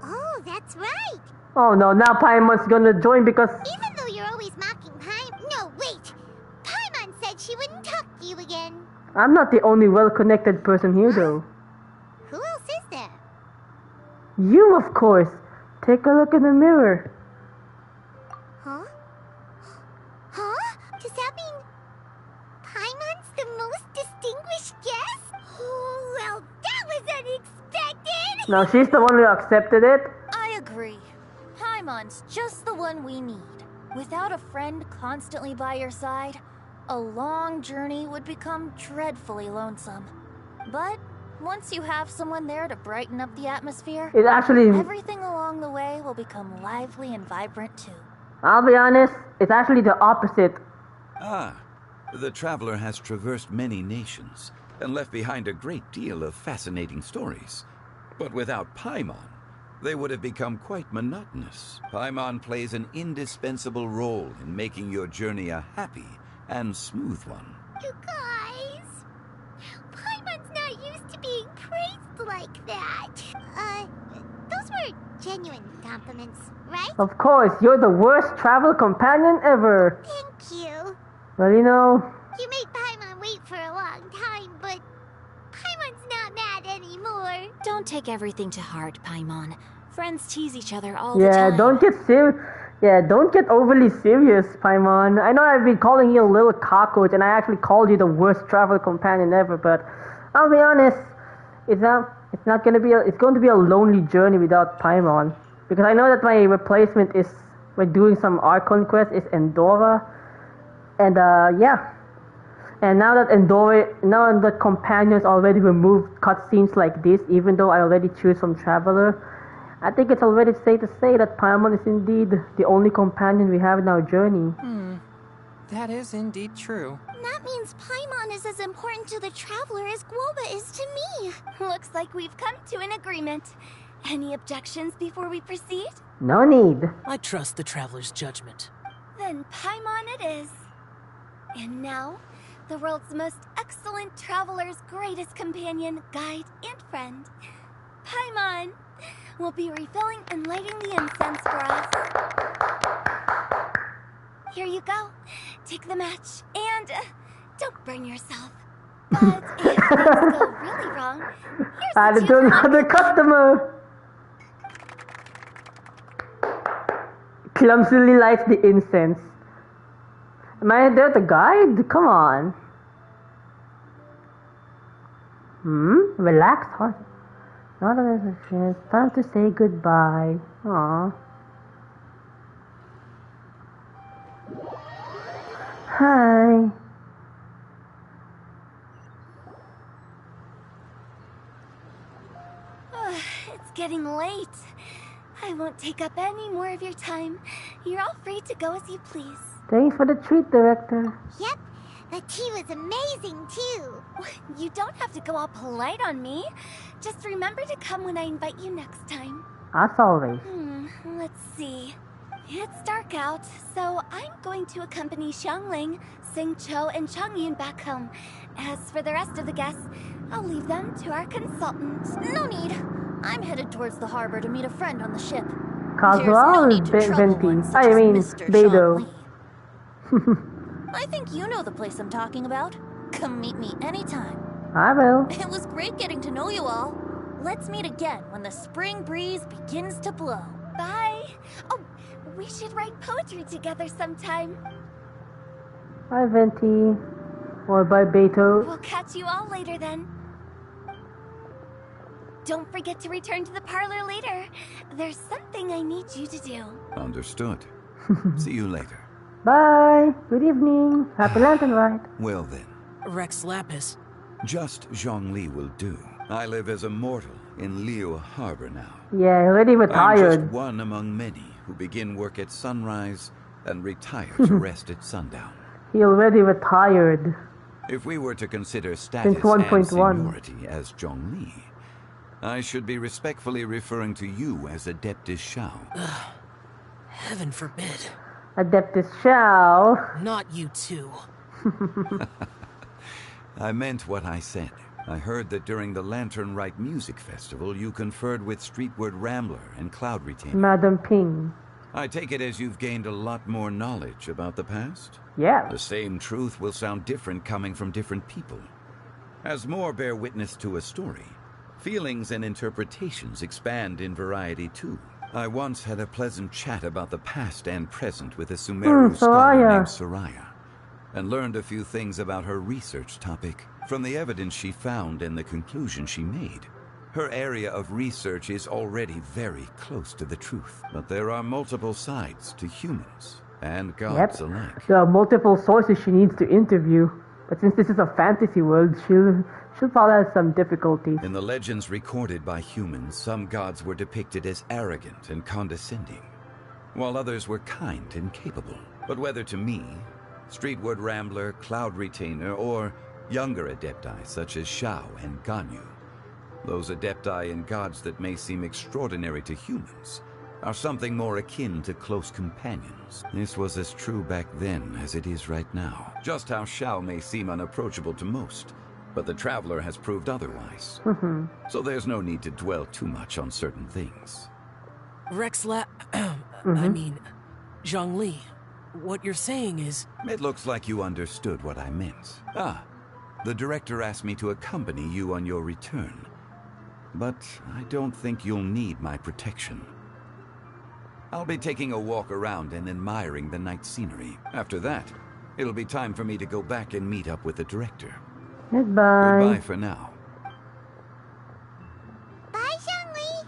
Oh, that's right. Oh no, now Paimon's gonna join because... Even though you're always mocking Paimon... No, wait. Paimon said she wouldn't talk to you again. I'm not the only well-connected person here though. Who else is there? You, of course. Take a look in the mirror. Huh? Huh? Does that mean Paimon's the most No, she's the one who accepted it. I agree. Paimon's just the one we need. Without a friend constantly by your side, a long journey would become dreadfully lonesome. But once you have someone there to brighten up the atmosphere, It actually, everything along the way will become lively and vibrant too. I'll be honest, it's actually the opposite. Ah, the traveler has traversed many nations and left behind a great deal of fascinating stories. But without Paimon, they would have become quite monotonous. Paimon plays an indispensable role in making your journey a happy and smooth one. You guys, Paimon's not used to being praised like that. Those were genuine compliments, right? Of course, you're the worst travel companion ever. Thank you. Well, you know, You made Paimon wait for a long time, but Paimon's not mad anymore. Don't take everything to heart, Paimon. Friends tease each other all the yeah, time. don't get overly serious, Paimon. I know I've been calling you a little cockroach, and I actually called you the worst travel companion ever, but I'll be honest, it's going to be a lonely journey without Paimon. Because I know that my replacement is, we're doing some Archon quest, is Endora. And yeah. And now that now the companions already removed cutscenes like this, even though I already choose some traveler, I think it's already safe to say that Paimon is indeed the only companion we have in our journey. That is indeed true. That means Paimon is as important to the traveler as Guoba is to me. Looks like we've come to an agreement. Any objections before we proceed? No need. I trust the traveler's judgment. Then Paimon it is. And now, the world's most excellent traveler's greatest companion, guide, and friend, Paimon, will be refilling and lighting the incense for us. Here you go. Take the match, and don't burn yourself. But if things go really wrong, here's Add the it to another customer. Clumsily lights the incense. Am I there to guide? Come on. Relax, heart. Not a chance. Time to say goodbye. Aww. Hi. It's getting late. I won't take up any more of your time. You're all free to go as you please. Thanks for the treat, Director. Yep, the tea was amazing too. You don't have to go all polite on me. Just remember to come when I invite you next time. As always. Let's see. It's dark out, so I'm going to accompany Xiangling, Xingqiu, and Changyun back home. As for the rest of the guests, I'll leave them to our consultant. No need. I'm headed towards the harbor to meet a friend on the ship. Kazuha no or need to trouble one Venti? such I as mean, Mr. Beidou. Zhongli. I think you know the place I'm talking about. Come meet me anytime. I will. It was great getting to know you all. Let's meet again when the spring breeze begins to blow. Bye. Oh, we should write poetry together sometime. Bye, Venti. Or bye, Beidou. We'll catch you all later then. Don't forget to return to the parlor later. There's something I need you to do. Understood. See you later. Bye. Good evening. Happy Lantern Rite. Well then, Rex Lapis. just Zhongli will do. I live as a mortal in Liu Harbor now. Yeah, already I'm retired. just one among many who begin work at sunrise and retire to rest at sundown. He already retired. If we were to consider status and 1.1. seniority as Zhongli, I should be respectfully referring to you as Adeptus Shao. Heaven forbid. Adeptus Shao. Not you two. I meant what I said. I heard that during the Lantern Rite Music Festival, you conferred with Streetward Rambler and Cloud Retainer. Madam Ping. I take it as you've gained a lot more knowledge about the past? Yeah. The same truth will sound different coming from different people. As more bear witness to a story, feelings and interpretations expand in variety too. I once had a pleasant chat about the past and present with a Sumeru scholar Soraya. named Soraya, and learned a few things about her research topic from the evidence she found and the conclusion she made. Her area of research is already very close to the truth, but there are multiple sides to humans and gods alike. There are multiple sources she needs to interview, but since this is a fantasy world, she'll probably have some difficulties. In the legends recorded by humans, some gods were depicted as arrogant and condescending, while others were kind and capable. But whether to me, Streetwood Rambler, Cloud Retainer, or younger adepti such as Shao and Ganyu, those adepti and gods that may seem extraordinary to humans are something more akin to close companions. This was as true back then as it is right now. Just how Shao may seem unapproachable to most, but the Traveler has proved otherwise. So there's no need to dwell too much on certain things. I mean, Zhongli, what you're saying is... It looks like you understood what I meant. The director asked me to accompany you on your return, but I don't think you'll need my protection. I'll be taking a walk around and admiring the night scenery. After that, it'll be time for me to go back and meet up with the director. Goodbye. Goodbye for now. Bye, Zhongli.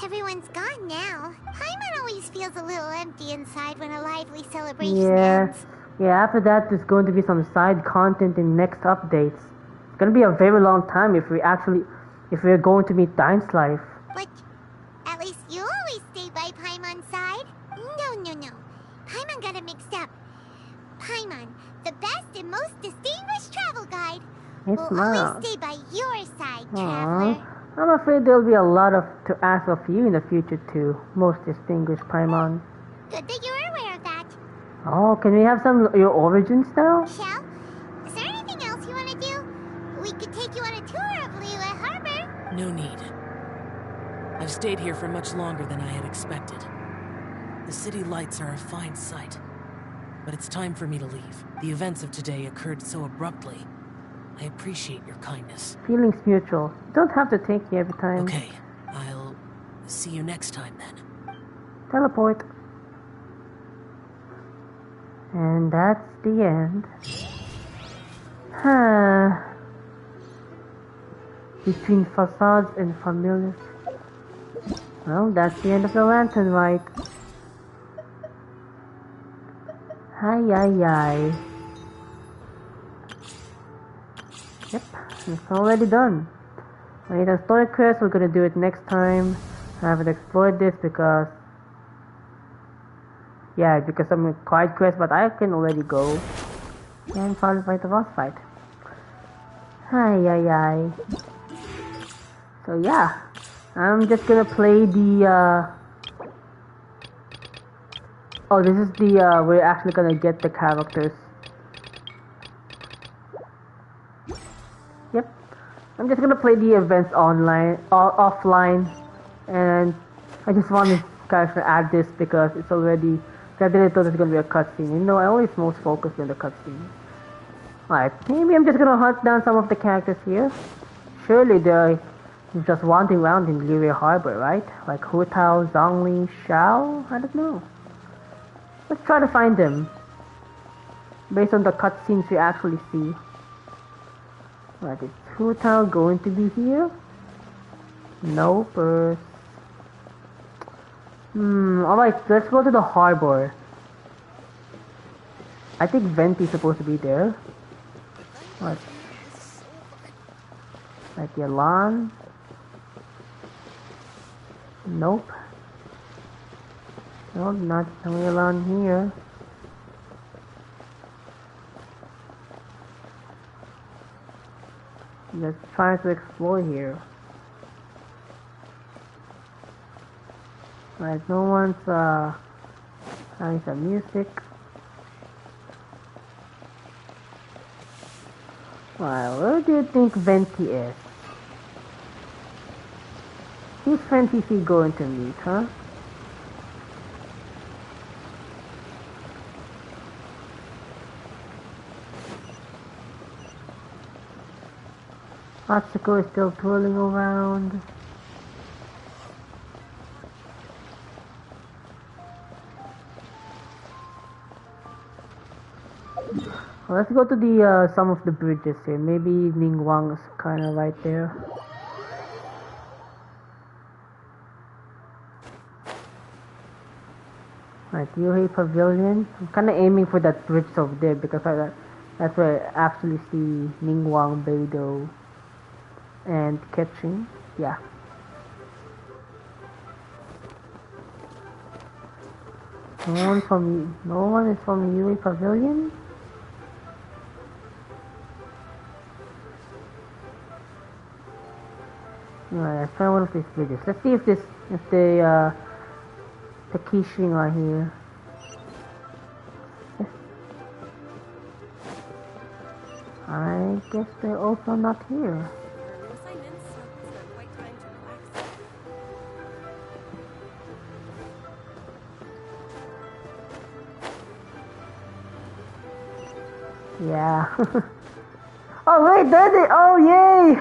Everyone's gone now. Paimon always feels a little empty inside when a lively celebration ends. Yeah, after that there's going to be some side content in next updates. It's gonna be a very long time if we're going to meet Life. But at least you always stay by Paimon's side. No. Paimon got it mixed up. Paimon, the best and most distinguished travel guide, will always stay by your side, Traveler. I'm afraid there'll be a lot to ask of you in the future too, most distinguished Paimon. Good that you're aware of that. Oh, can we have your origins now? Shell, is there anything else you want to do? We could take you on a tour of Liyue Harbor. No need. I've stayed here for much longer than I had expected. The city lights are a fine sight, but it's time for me to leave. The events of today occurred so abruptly. I appreciate your kindness. Feelings mutual. You don't have to take me every time. Okay, I'll see you next time then. Teleport. And that's the end. Between facades and familiars. Well, that's the end of the lantern, right? Ay. Yep, it's already done. Wait, a story quest, we're gonna do it next time. I haven't explored this because I'm a quiet quest, but I can already go and probably fight the boss fight. Ay. So yeah, I'm just gonna play the this is the we're actually gonna get the characters. Yep, I'm just gonna play the events offline, and I just wanted to add this because it's already. I didn't thought there's gonna be a cutscene. You know, I always most focused on the cutscene. Alright, maybe I'm just gonna hunt down some of the characters here. Surely they're just wandering around in Liyue Harbor, right? Like Hu Tao, Zhongli, Shao? I don't know. Let's try to find them. Based on the cutscenes we actually see. Alright, is Hu Tao going to be here? Nope. Alright, let's go to the harbor. I think Venti's supposed to be there. What? Like Yalan? Nope. No, not Yalan here. Let's try to explore here. Right, no one's having some music. Well, where do you think Venti is? Whose friend is he going to meet, huh? Atsuko is still twirling around. Well, let's go to the some of the bridges here. Maybe Ningguang is kind of right there. Right, Yuri Pavilion. I'm kind of aiming for that bridge over there because that's where I actually see Ningguang, Beidou, and Ketching. Yeah. No one is from Yuri Pavilion. Alright, let's try one of these bridges. Let's see if the Kishin are here. I guess they're also not here. Yeah. Oh wait, there they. Oh yay!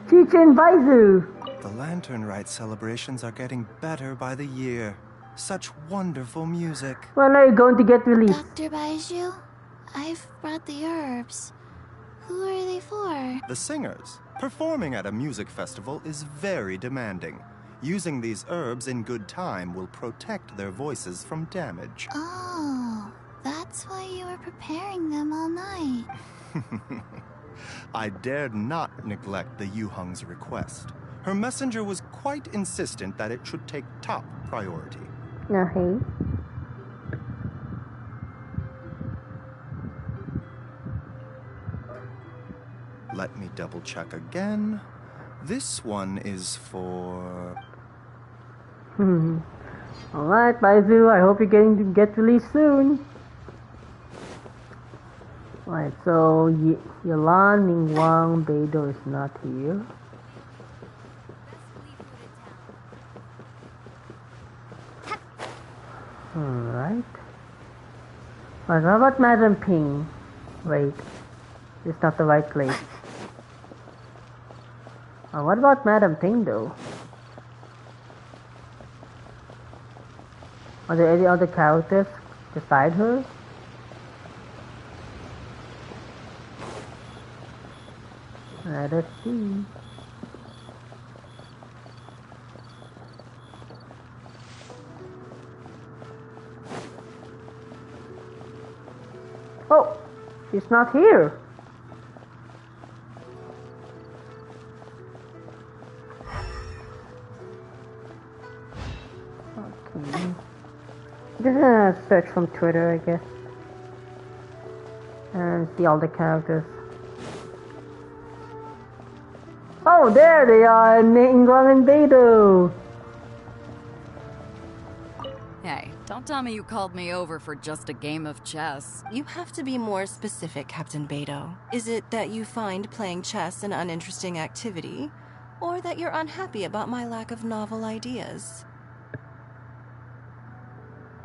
Chichen Baizu. The Lantern Rite celebrations are getting better by the year. Such wonderful music. When are you going to get released? Dr. Baiju, I've brought the herbs. Who are they for? The singers. Performing at a music festival is very demanding. Using these herbs in good time will protect their voices from damage. Oh, that's why you were preparing them all night. I dared not neglect the Yuheng's request. Her messenger was quite insistent that it should take top priority. Hey. Let me double check again. This one is for... Alright, Baizu, I hope you're getting to get released soon. Alright, so Yalan, Ningguang, Beidou is not here. Alright. Alright, what about Madam Ping? Wait, it's not the right place. What about Madam Ping though? Are there any other characters beside her? Let us see. Oh, she's not here. Okay. Just gonna search from Twitter, I guess, and see all the characters. Oh, there they are, Ningguang and Beidou. Hey, don't tell me you called me over for just a game of chess. You have to be more specific, Captain Beidou. Is it that you find playing chess an uninteresting activity, or that you're unhappy about my lack of novel ideas?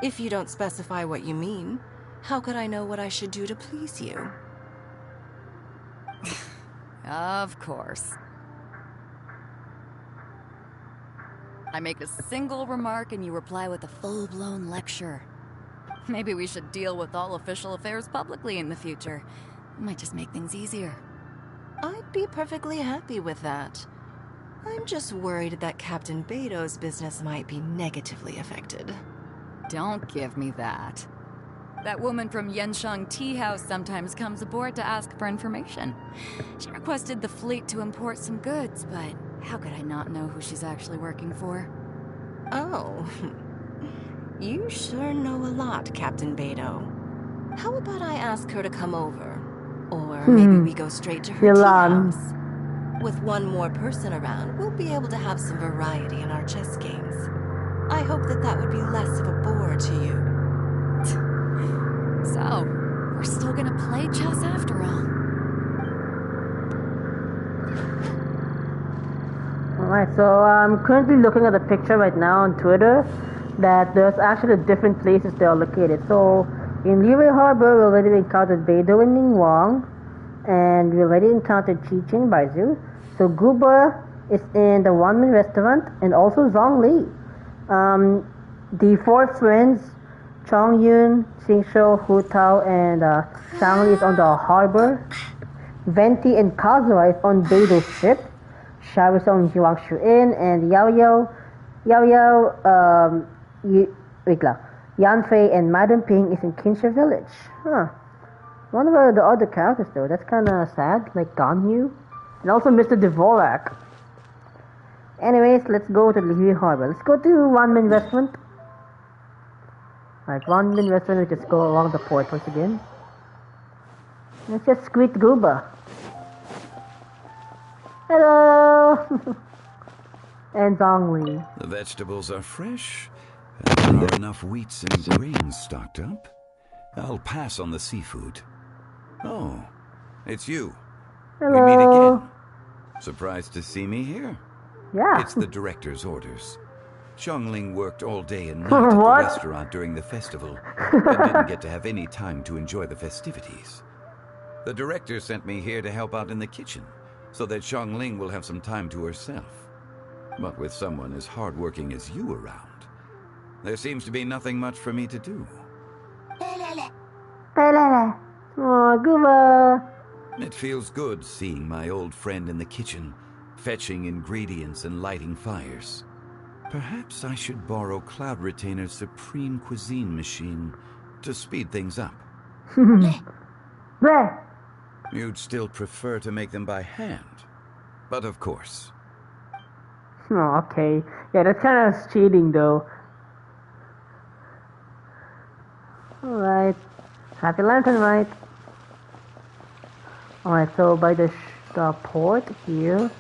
If you don't specify what you mean, how could I know what I should do to please you? Of course. I make a single remark and you reply with a full-blown lecture. Maybe we should deal with all official affairs publicly in the future. It might just make things easier. I'd be perfectly happy with that. I'm just worried that Captain Beidou's business might be negatively affected. Don't give me that. That woman from Yenshang Tea House sometimes comes aboard to ask for information. She requested the fleet to import some goods, but how could I not know who she's actually working for? Oh, you sure know a lot, Captain Beidou. How about I ask her to come over? Or maybe we go straight to her tea house. With one more person around, we'll be able to have some variety in our chess games. I hope that would be less of a bore to you. So, we're still gonna play chess after all. Alright, so I'm currently looking at a picture right now on Twitter that there's actually different places they are located. So, in Liyue Harbor, we already encountered Beidou and Ningguang, and we already encountered Chichen Baizu. So, Guba is in the One-Man restaurant, and also Zhongli. The four friends, Chongyun, Xingshou, Hu Tao, and Shangli is on the harbor. Venti and Kazuha is on Beidou's ship. Xiao is on Jiangshu Inn, and Yao Yao Yanfei and Madam Ping is in Kinsha Village. Huh. One of the other characters though, that's kinda sad, like Ganyu. And also Mr. Dvorak. Anyways, let's go to Lihue Harbor. Let's go to Ramen Restaurant. Alright, Ramen Restaurant, we just go along the port once again. Let's just greet Gooba. Hello! And Zhongli. The vegetables are fresh, and there are enough wheats and grains stocked up. I'll pass on the seafood. Oh, it's you. Hello. We meet again. Surprised to see me here? Yeah. It's the director's orders. Xiangling worked all day and night at the restaurant during the festival, and didn't get to have any time to enjoy the festivities. The director sent me here to help out in the kitchen, so that Xiangling will have some time to herself. But with someone as hardworking as you around, there seems to be nothing much for me to do. Oh, Gooba. It feels good seeing my old friend in the kitchen, fetching ingredients and lighting fires. Perhaps I should borrow Cloud Retainer's Supreme Cuisine machine to speed things up. You'd still prefer to make them by hand, but of course. Oh, okay. Yeah, that's kind of cheating though. Alright. Happy Lantern, right? Alright, so by the port here,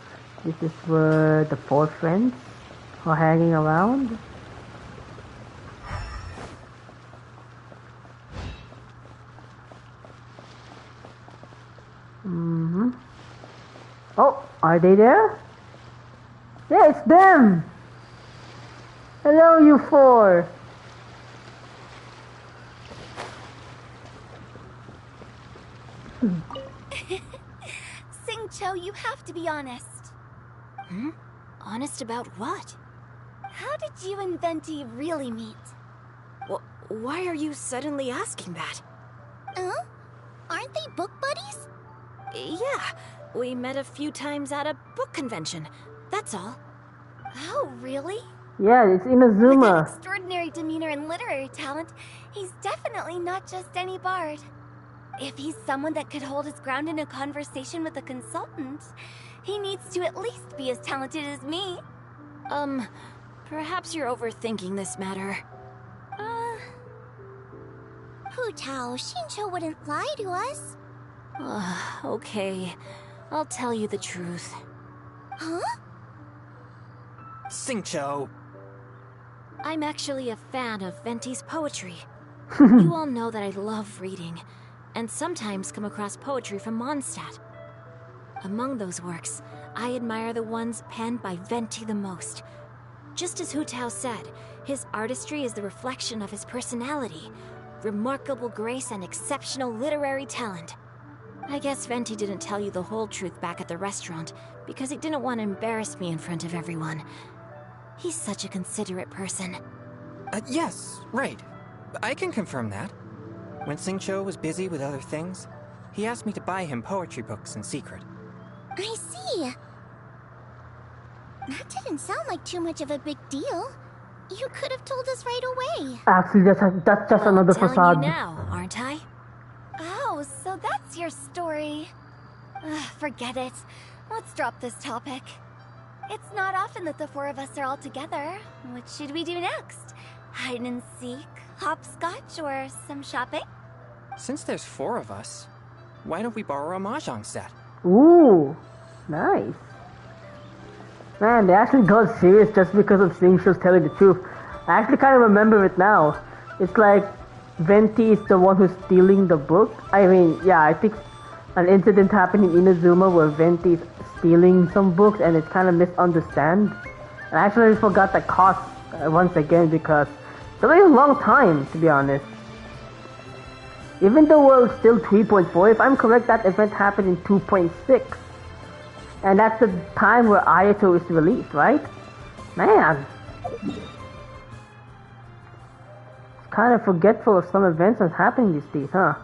this is where the four friends are hanging around. Oh, are they there? Yeah, it's them! Hello, you four! Xingqiu, you have to be honest. Hmm? Honest about what? How did you and Venti really meet? Why are you suddenly asking that? Aren't they book buddies? Yeah, we met a few times at a book convention. That's all. Oh, really? Yeah, it's With Inazuma. an extraordinary demeanor and literary talent, he's definitely not just any bard. If he's someone that could hold his ground in a conversation with a consultant, he needs to at least be as talented as me. Perhaps you're overthinking this matter. Hu Tao, Xingqiu wouldn't lie to us. Okay. I'll tell you the truth. Huh? Xingqiu! I'm actually a fan of Venti's poetry. You all know that I love reading, and sometimes come across poetry from Mondstadt. Among those works, I admire the ones penned by Venti the most. Just as Hu Tao said, his artistry is the reflection of his personality, remarkable grace and exceptional literary talent. I guess Venti didn't tell you the whole truth back at the restaurant, because he didn't want to embarrass me in front of everyone. He's such a considerate person. Yes, right. I can confirm that. When Xingqiu was busy with other things, he asked me to buy him poetry books in secret. I see. That didn't sound like too much of a big deal. You could have told us right away. Actually, that's just another telling facade. you now, aren't I? Oh, so that's your story. Forget it. Let's drop this topic. It's not often that the four of us are all together. What should we do next? Hide and seek, hopscotch, or some shopping? Since there's four of us, why don't we borrow a mahjong set? Ooh, nice. Man, they actually got serious just because of Xingqiu's telling the truth. I actually kind of remember it now. It's like Venti is the one who's stealing the book. I mean, yeah, I think an incident happened in Inazuma where Venti is stealing some books and it's kind of misunderstood. And I actually forgot the cost once again because it's a very long time, to be honest. Even though we're still 3.4, if I'm correct, that event happened in 2.6. And that's the time where Ayato is released, right? Man. Kind of forgetful of some events that's happening these days, huh?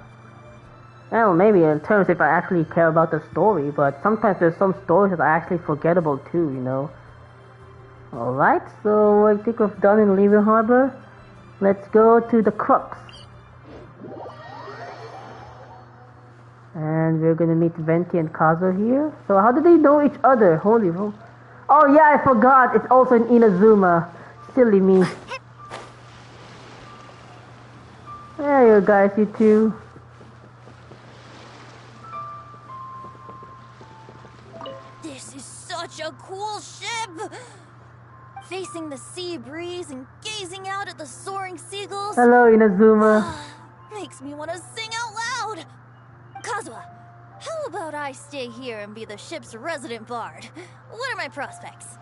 Well, maybe in terms if I actually care about the story, but sometimes there's some stories that are actually forgettable too, you know? Alright, so I think we've done in Lihue Harbor. let's go to the crux. And we're gonna meet Venti and Kazuo here. So how do they know each other? Holy roll. Oh yeah, I forgot. It's also in Inazuma. Silly me. There you guys, you two. This is such a cool ship! Facing the sea breeze and gazing out at the soaring seagulls. Hello, Inazuma. Makes me want to sing out loud. Kazuha, how about I stay here and be the ship's resident bard? What are my prospects?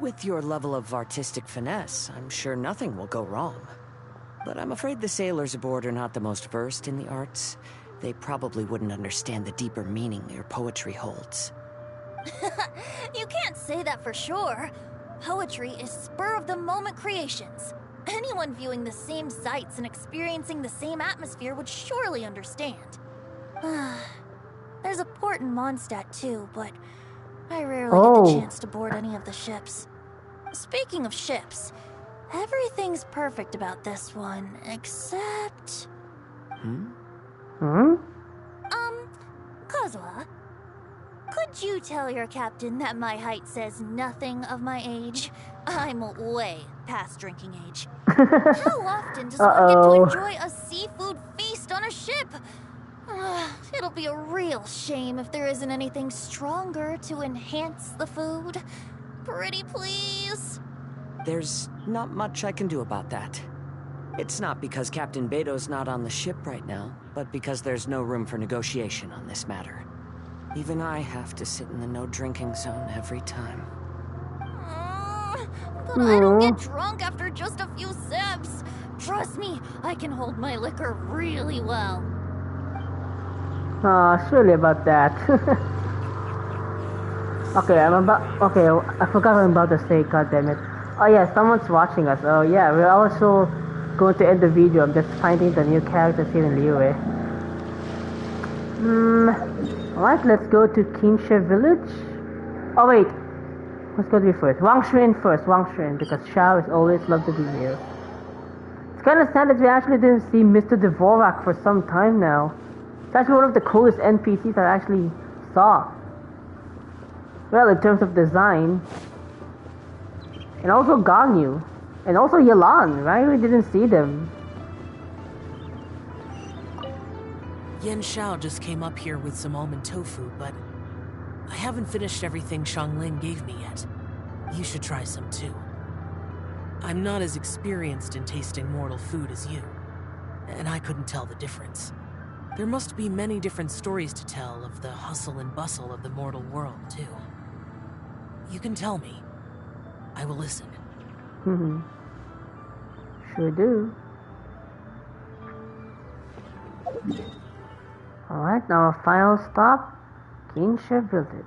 With your level of artistic finesse, I'm sure nothing will go wrong. But I'm afraid the sailors aboard are not the most versed in the arts. They probably wouldn't understand the deeper meaning your poetry holds. You can't say that for sure. Poetry is spur-of-the-moment creations. Anyone viewing the same sights and experiencing the same atmosphere would surely understand. There's a port in Mondstadt too, but I rarely get the chance to board any of the ships. Speaking of ships, everything's perfect about this one, except... Kazuha, could you tell your captain that my height says nothing of my age? I'm way past drinking age. How often does one get to enjoy a seafood feast on a ship? It'll be a real shame if there isn't anything stronger to enhance the food. Pretty please? There's not much I can do about that. It's not because Captain Beto's not on the ship right now, but because there's no room for negotiation on this matter. Even I have to sit in the no-drinking zone every time. But I don't get drunk after just a few sips. Trust me, I can hold my liquor really well. Surely about that. Okay, I forgot what I'm about to say, god damn it. Oh yeah, someone's watching us. Oh yeah, we're also going to end the video. I'm just finding the new characters here in Liyue. Alright, let's go to Kinsha Village. Oh wait, what's going to be first? Wangshuin first, Wangshuin, because Xiao is always loved to be here. It's kind of sad that we actually didn't see Mr. Dvorak for some time now. It's actually one of the coolest NPCs I actually saw. Well, in terms of design. And also Ganyu. And also Yelan, right? We didn't see them. Yan Xiao just came up here with some almond tofu, but I haven't finished everything Xiangling gave me yet. You should try some too. I'm not as experienced in tasting mortal food as you, and I couldn't tell the difference. There must be many different stories to tell of the hustle and bustle of the mortal world, too. You can tell me. I will listen. Sure do. Alright, now our final stop, Kinsha Village.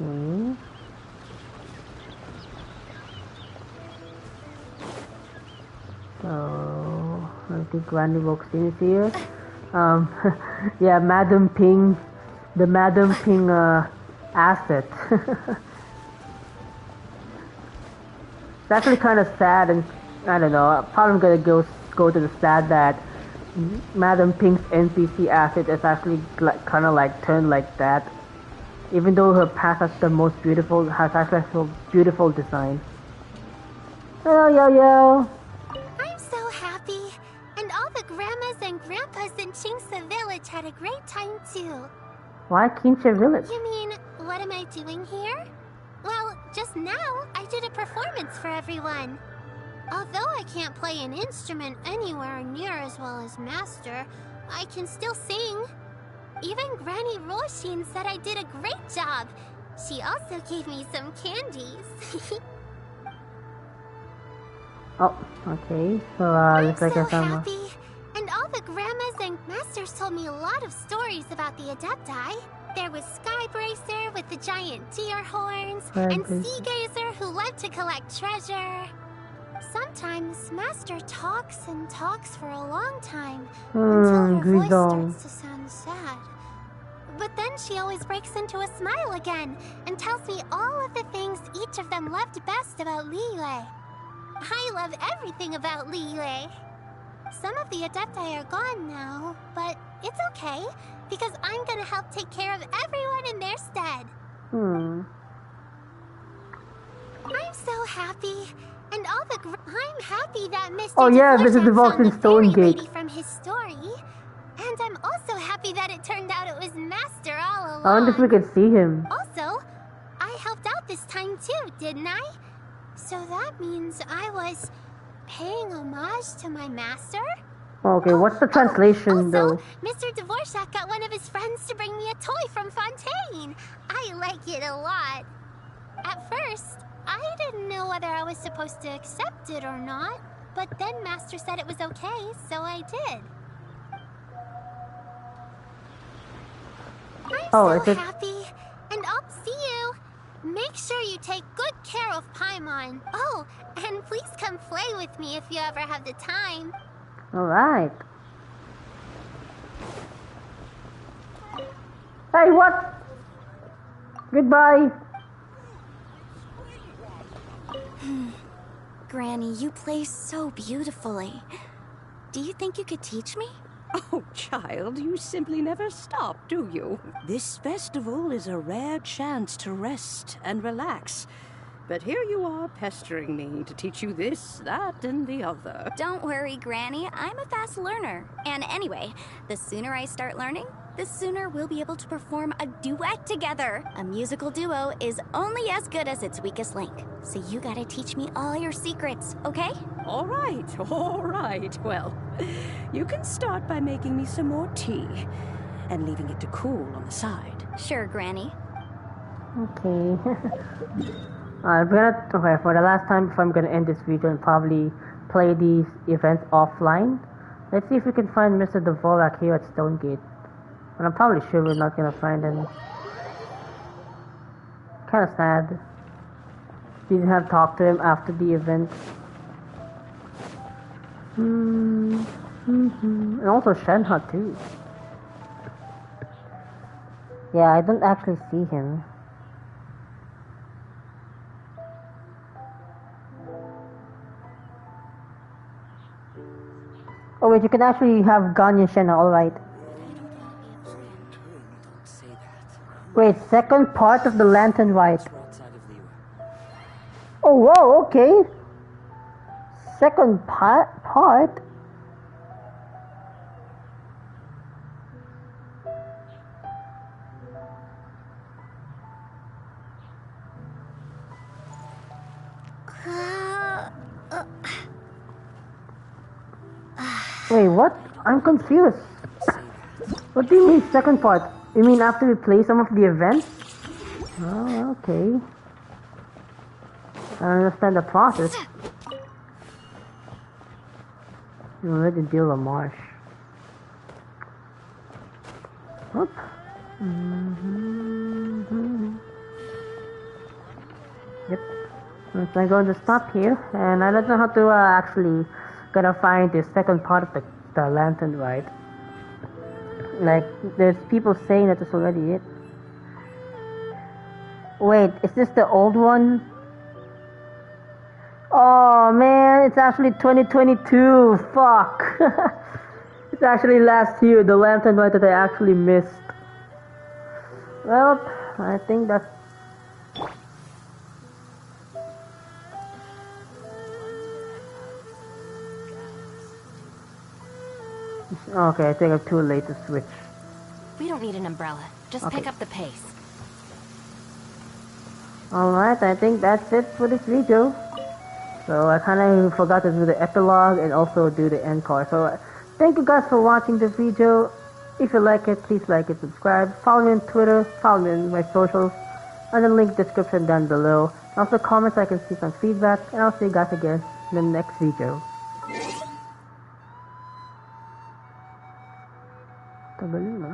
Okay. So, I think Granny Voxin is here. Yeah, Madam Ping, the Madam Ping asset. It's actually kind of sad, and I don't know. Probably gonna go to the sad that Madam Ping's NPC asset is actually kind of like turned like that. Even though her past has actually so beautiful design. Hello, Yo-Yo. I'm so happy. And all the grandmas and grandpas in Chingsa Village had a great time too. Why Kinsha Village? You mean, what am I doing here? Well, just now, I did a performance for everyone. Although I can't play an instrument anywhere near as well as Master, I can still sing. Even Granny Roshin said I did a great job. She also gave me some candies. Oh, okay. So, I'm so happy. And all the grandmas and masters told me a lot of stories about the Adepti. There was Skybracer with the giant deer horns, and Seagazer who loved to collect treasure. Sometimes Master talks and talks for a long time until her voice starts to sound sad. But then she always breaks into a smile again and tells me all of the things each of them loved best about Liyue. I love everything about Liyue. Some of the Adepti are gone now, but it's okay, because I'm gonna help take care of everyone in their stead. I'm so happy, and all the I'm happy that Mr. Oh yeah, this is the Dvorak Vulcan found the Stone fairy Gate. lady from his story, and I'm also happy that it turned out it was Master all along. I wonder if we can see him. Also, I helped out this time too, didn't I? So that means I was paying homage to my master? Okay, what's the translation though? Mr. Dvorak got one of his friends to bring me a toy from Fontaine. I like it a lot. At first, I didn't know whether I was supposed to accept it or not, but then Master said it was okay, so I did. I'm so happy, and I'll see you. Make sure you take good care of Paimon. Oh, and please come play with me if you ever have the time. Alright. Hey, what? Goodbye. Granny, you play so beautifully. Do you think you could teach me? Oh, child, you simply never stop, do you? This festival is a rare chance to rest and relax. But here you are pestering me to teach you this, that, and the other. Don't worry, Granny. I'm a fast learner. And anyway, the sooner I start learning, the sooner we'll be able to perform a duet together. A musical duo is only as good as its weakest link. So you gotta teach me all your secrets, okay? All right. Well, you can start by making me some more tea and leaving it to cool on the side. Sure, Granny. Okay. For the last time, if I'm gonna end this video and probably play these events offline, let's see if we can find Mr. Dvorak here at Stonegate. But I'm probably sure we're not gonna find him. Kinda sad. Didn't have talked to him after the event. And also Shenhe too. Yeah, I don't actually see him. Oh wait, you can actually have Ganyu Shenhe, alright. Wait, second part of the Lantern Rite. Oh whoa, okay. Second part? Wait, what? I'm confused. What do you mean second part? You mean after we play some of the events? Oh, okay. I understand the process. You already deal a marsh. Whoop. Yep. So I'm going to stop here, and I don't know how to actually gonna find the second part of the Lantern Rite. Like, there's people saying that it's already it. Wait, is this the old one? Oh man, it's actually 2022. Fuck. It's actually last year, the Lantern Rite that I actually missed. Well, I think that's... Okay, I think I'm too late to switch. We don't need an umbrella. Just pick up the pace. Alright, I think that's it for this video. So I kinda forgot to do the epilogue and also do the end card. So thank you guys for watching the video. If you like it, please like it, subscribe. Follow me on Twitter, follow me on my socials, and the link description down below. Also comments, I can see some feedback, and I'll see you guys again in the next video. Tagal yun, ah.